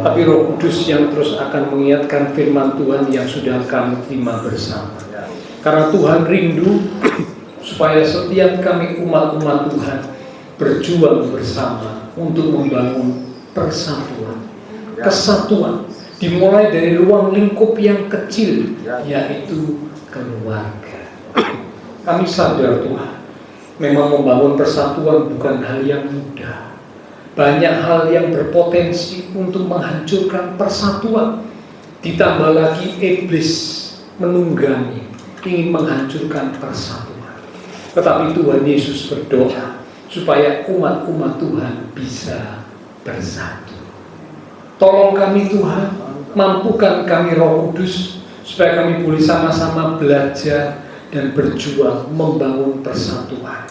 Speaker 2: tapi Roh Kudus yang terus akan mengingatkan firman Tuhan yang sudah kami terima bersama. Karena Tuhan rindu supaya setiap kami umat-umat Tuhan berjuang bersama untuk membangun persatuan, kesatuan, dimulai dari ruang lingkup yang kecil, yaitu keluarga. Kami sadar Tuhan, memang membangun persatuan bukan hal yang mudah. Banyak hal yang berpotensi untuk menghancurkan persatuan. Ditambah lagi iblis menunggangi, ingin menghancurkan persatuan. Tetapi Tuhan Yesus berdoa supaya umat-umat Tuhan bisa bersatu. Tolong kami Tuhan, mampukan kami Roh Kudus, supaya kami boleh sama-sama belajar dan berjuang membangun persatuan.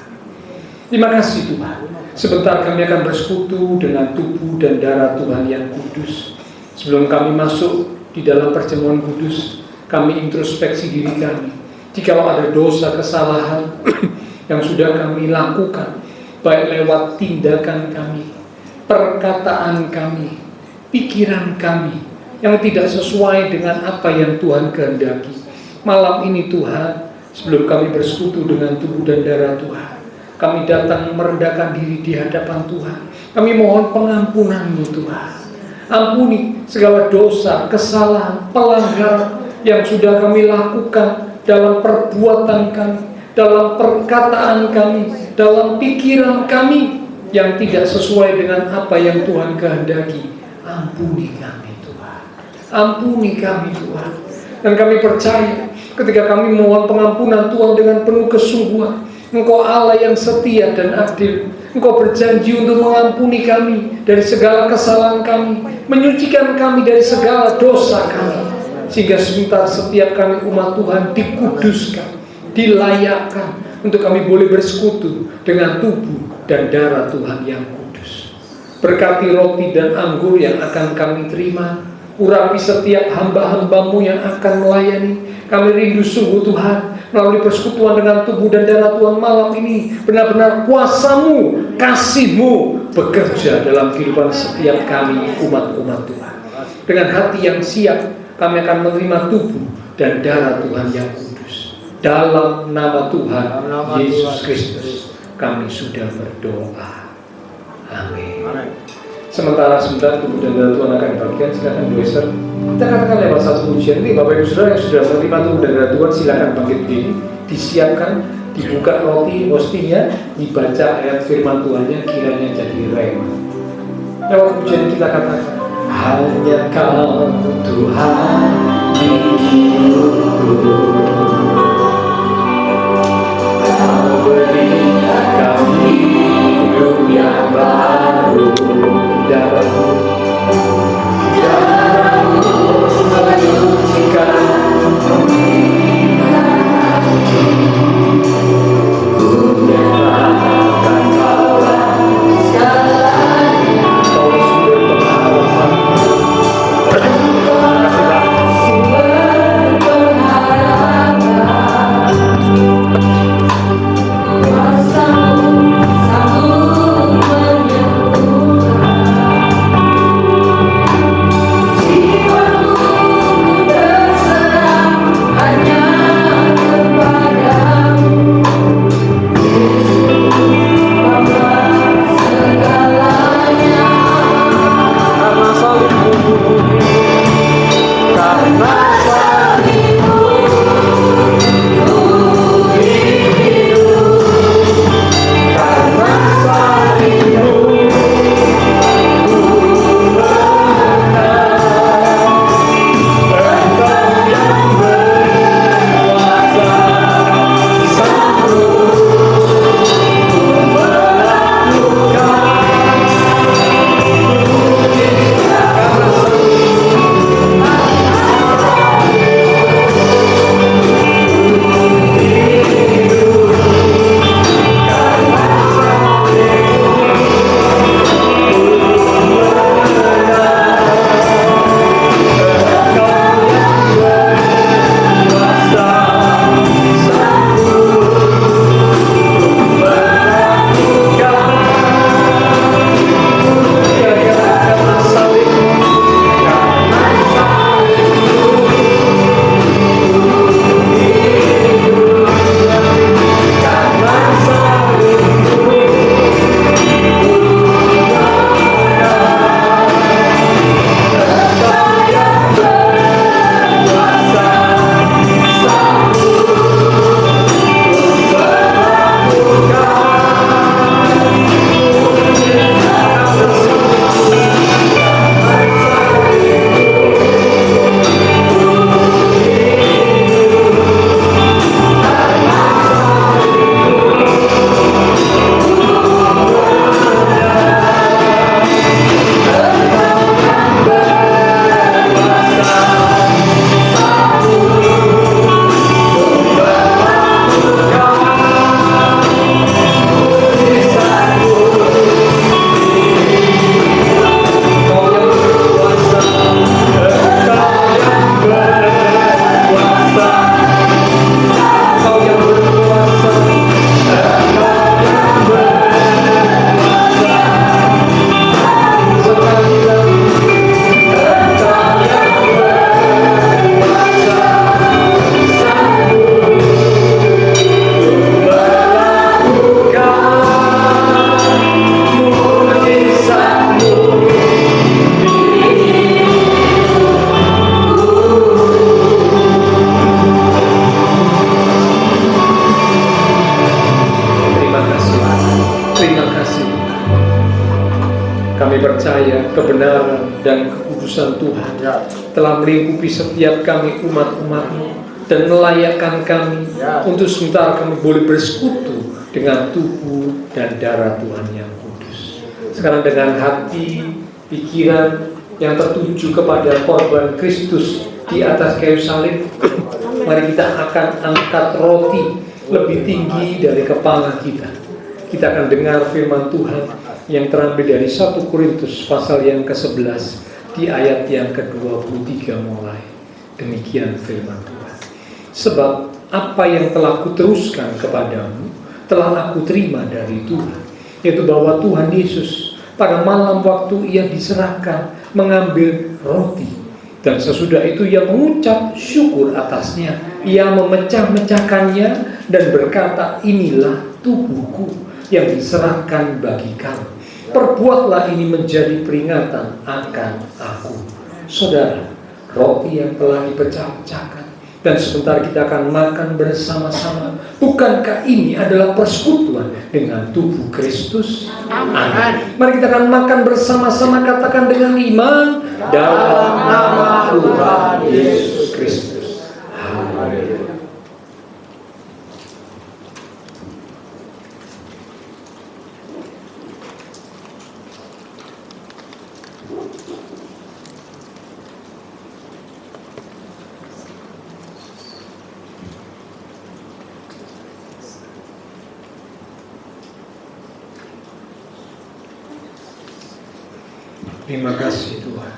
Speaker 2: Terima kasih Tuhan. Sebentar kami akan bersekutu dengan tubuh dan darah Tuhan yang kudus. Sebelum kami masuk di dalam perjamuan kudus, kami introspeksi diri kami. Jikalau ada dosa, kesalahan yang sudah kami lakukan, baik lewat tindakan kami, perkataan kami, pikiran kami, yang tidak sesuai dengan apa yang Tuhan kehendaki. Malam ini Tuhan, sebelum kami bersekutu dengan tubuh dan darah Tuhan, kami datang merendahkan diri di hadapan Tuhan. Kami mohon pengampunan-Mu Tuhan. Ampuni segala dosa, kesalahan, pelanggaran yang sudah kami lakukan dalam perbuatan kami, dalam perkataan kami, dalam pikiran kami yang tidak sesuai dengan apa yang Tuhan kehendaki. Ampuni kami Tuhan. Ampuni kami Tuhan. Dan kami percaya ketika kami mohon pengampunan Tuhan dengan penuh kesungguhan, Engkau Allah yang setia dan adil. Engkau berjanji untuk mengampuni kami dari segala kesalahan kami, menyucikan kami dari segala dosa kami, sehingga sebentar setiap kami umat Tuhan dikuduskan, dilayakkan untuk kami boleh bersekutu dengan tubuh dan darah Tuhan yang kudus. Berkati roti dan anggur yang akan kami terima, urapi setiap hamba-hamba-Mu yang akan melayani. Kami rindu sungguh Tuhan, melalui persekutuan dengan tubuh dan darah Tuhan malam ini, benar-benar kuasa-Mu, kasih-Mu bekerja dalam kehidupan setiap kami umat-umat Tuhan. Dengan hati yang siap, kami akan menerima tubuh dan darah Tuhan yang kudus. Dalam nama Tuhan Yesus Kristus, kami sudah berdoa. Amin. Sementara tubuh dan darah Tuhan akan dibagikan, silakan Doiser. Kita katakan lewat satu pujian ini, Bapak Ibu Saudara yang sudah menerima tubuh dan darah Tuhan, silakan bangkit berdiri, disiapkan, dibuka roti hostinya, dibaca ayat firman Tuhannya, kiranya jadi rema. Lewat pujian kita katakan, hanya Kau Tuhan di hidupku, Kau beri kami hidup yang baru. Darah-Mu menyucikan ku menyerahkan Allah segalanya. Kau sumber pengharapan, sumber pengharapan. Kami percaya kebenaran dan kekudusan Tuhan telah melingkupi setiap kami umat-umat-Mu dan melayakkan kami untuk sementara kami boleh bersekutu dengan tubuh dan darah Tuhan yang kudus. Sekarang dengan hati, pikiran yang tertuju kepada korban Kristus di atas kayu salib, mari kita akan angkat roti lebih tinggi dari kepala kita. Kita akan dengar firman Tuhan yang terambil dari 1 Korintus pasal yang ke-11 di ayat yang ke-23 mulai. Demikian firman Tuhan. Sebab apa yang telah kuteruskan kepadamu telah aku terima dari Tuhan, yaitu bahwa Tuhan Yesus pada malam waktu Ia diserahkan mengambil roti, dan sesudah itu Ia mengucap syukur atasnya, Ia memecah-mecahkannya dan berkata, inilah tubuhku yang diserahkan bagi kamu. Perbuatlah ini menjadi peringatan akan aku. Saudara, roti yang telah dipecah-pecahkan dan sebentar kita akan makan bersama-sama. Bukankah ini adalah persekutuan dengan tubuh Kristus? Amin. Mari kita akan makan bersama-sama, katakan dengan iman, dalam nama Tuhan Yesus Kristus. Haleluya. Terima kasih Tuhan.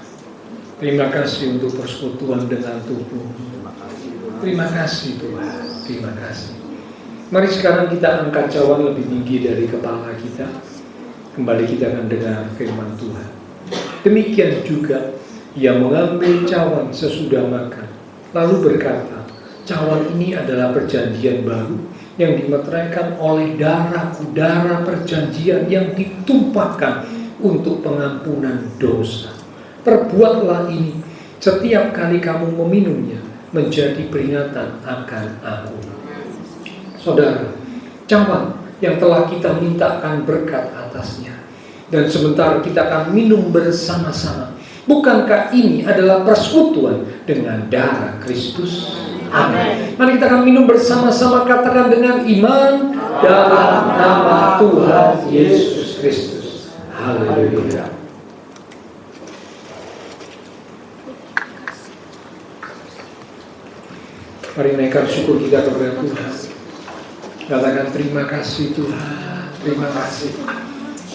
Speaker 2: Terima kasih untuk persekutuan dengan tubuh. Terima kasih Tuhan. Terima kasih. Mari sekarang kita angkat cawan lebih tinggi dari kepala kita. Kembali kita akan dengar firman Tuhan. Demikian juga Ia mengambil cawan sesudah makan, lalu berkata, cawan ini adalah perjanjian baru yang dimeteraikan oleh darahku, darah perjanjian yang ditumpahkan untuk pengampunan dosa. Perbuatlah ini setiap kali kamu meminumnya menjadi peringatan akan aku. Saudara, cawan yang telah kita mintakan berkat atasnya, dan sebentar kita akan minum bersama-sama. Bukankah ini adalah persekutuan dengan darah Kristus? Amin. Mari kita akan minum bersama-sama, katakan dengan iman, dalam nama Tuhan Yesus Kristus. Haleluya. Mari naikkan syukur kita kepada Tuhan. Katakan terima kasih Tuhan. Terima kasih.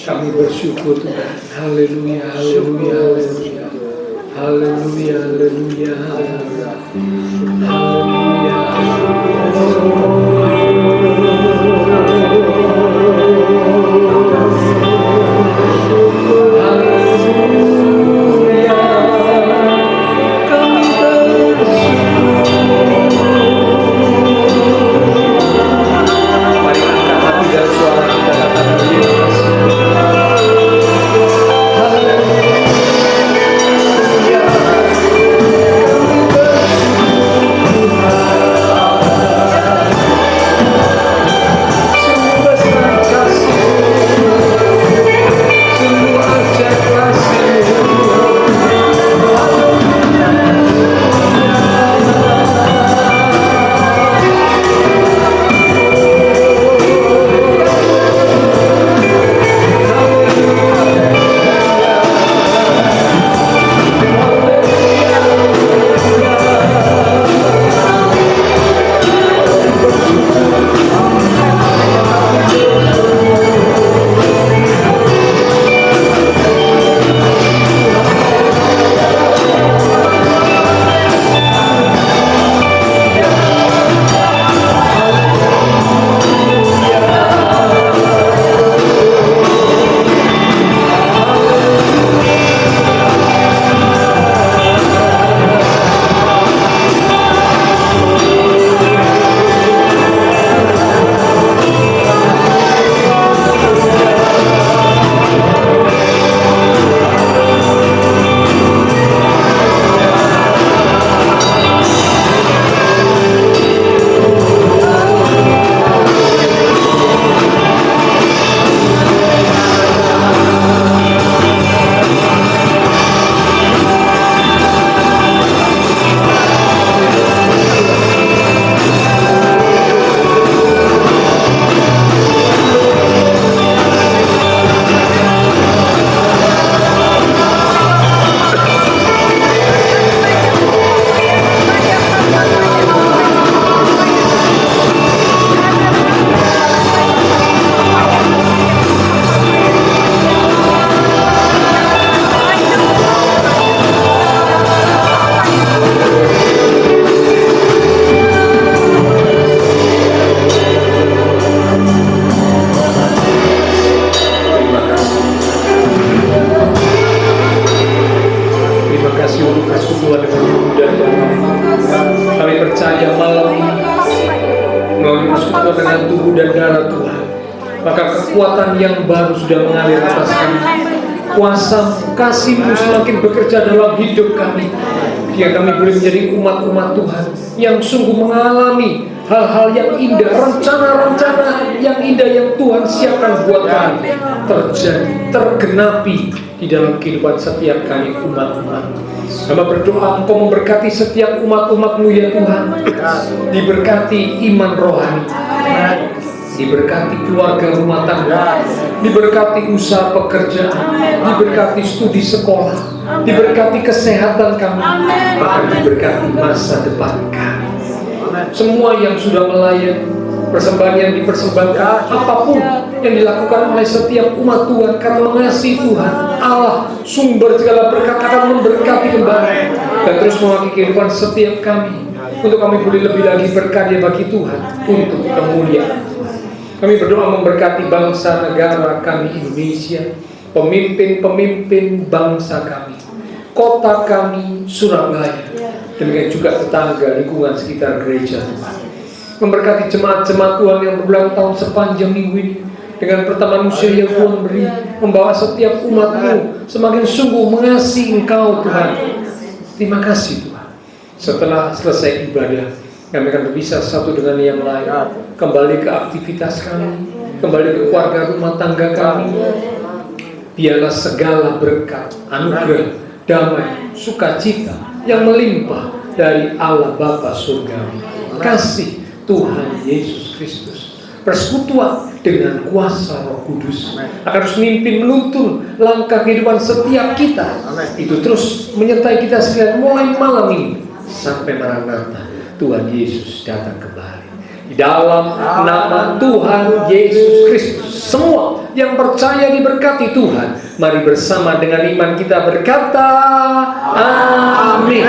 Speaker 2: Kami bersyukur Tuhan. Haleluya, haleluya, haleluya. Haleluya, haleluya, haleluya. Kami maka kekuatan yang baru sudah mengalir atas kami. Kuasa kasih-Mu semakin bekerja dalam hidup kami, biar kami boleh menjadi umat-umat Tuhan yang sungguh mengalami hal-hal yang indah, rencana-rencana yang indah yang Tuhan siapkan buat kami terjadi, tergenapi di dalam kehidupan setiap kami umat-umat. Hamba berdoa Engkau memberkati setiap umat-umat-Mu ya Tuhan, diberkati iman rohani, diberkati keluarga rumah tangga, diberkati usaha pekerjaan, diberkati studi sekolah, diberkati kesehatan kami, bahkan diberkati masa depan kami. Semua yang sudah melayani, persembahan yang dipersembahkan, apapun yang dilakukan oleh setiap umat Tuhan karena mengasihi Tuhan, Allah sumber segala berkat akan memberkati kembali dan terus mewakili kehidupan setiap kami untuk kami boleh lebih lagi berkarya bagi Tuhan untuk kemuliaan Tuhan. Kami berdoa memberkati bangsa negara kami Indonesia, pemimpin-pemimpin bangsa kami, kota kami Surabaya, demikian juga tetangga lingkungan sekitar gereja Tuhan. Memberkati jemaat-jemaat Tuhan yang berulang tahun sepanjang minggu ini dengan pertemuan usia yang Tuhan beri, membawa setiap umat-Mu semakin sungguh mengasihi Engkau Tuhan. Terima kasih Tuhan. Setelah selesai ibadah, kami akan berpisah satu dengan yang lain, kembali ke aktivitas kami, kembali ke keluarga rumah tangga kami. Biarlah segala berkat, anugerah, damai, sukacita yang melimpah dari Allah Bapa Surgawi, kasih Tuhan Yesus Kristus, persekutuan dengan kuasa Roh Kudus akan terus memimpin menuntun langkah kehidupan setiap kita. Itu terus menyertai kita sekalian mulai malam ini sampai Maranatha Tuhan Yesus datang kembali. Di dalam nama Tuhan Yesus Kristus, semua yang percaya diberkati Tuhan. Mari bersama dengan iman kita berkata, amin.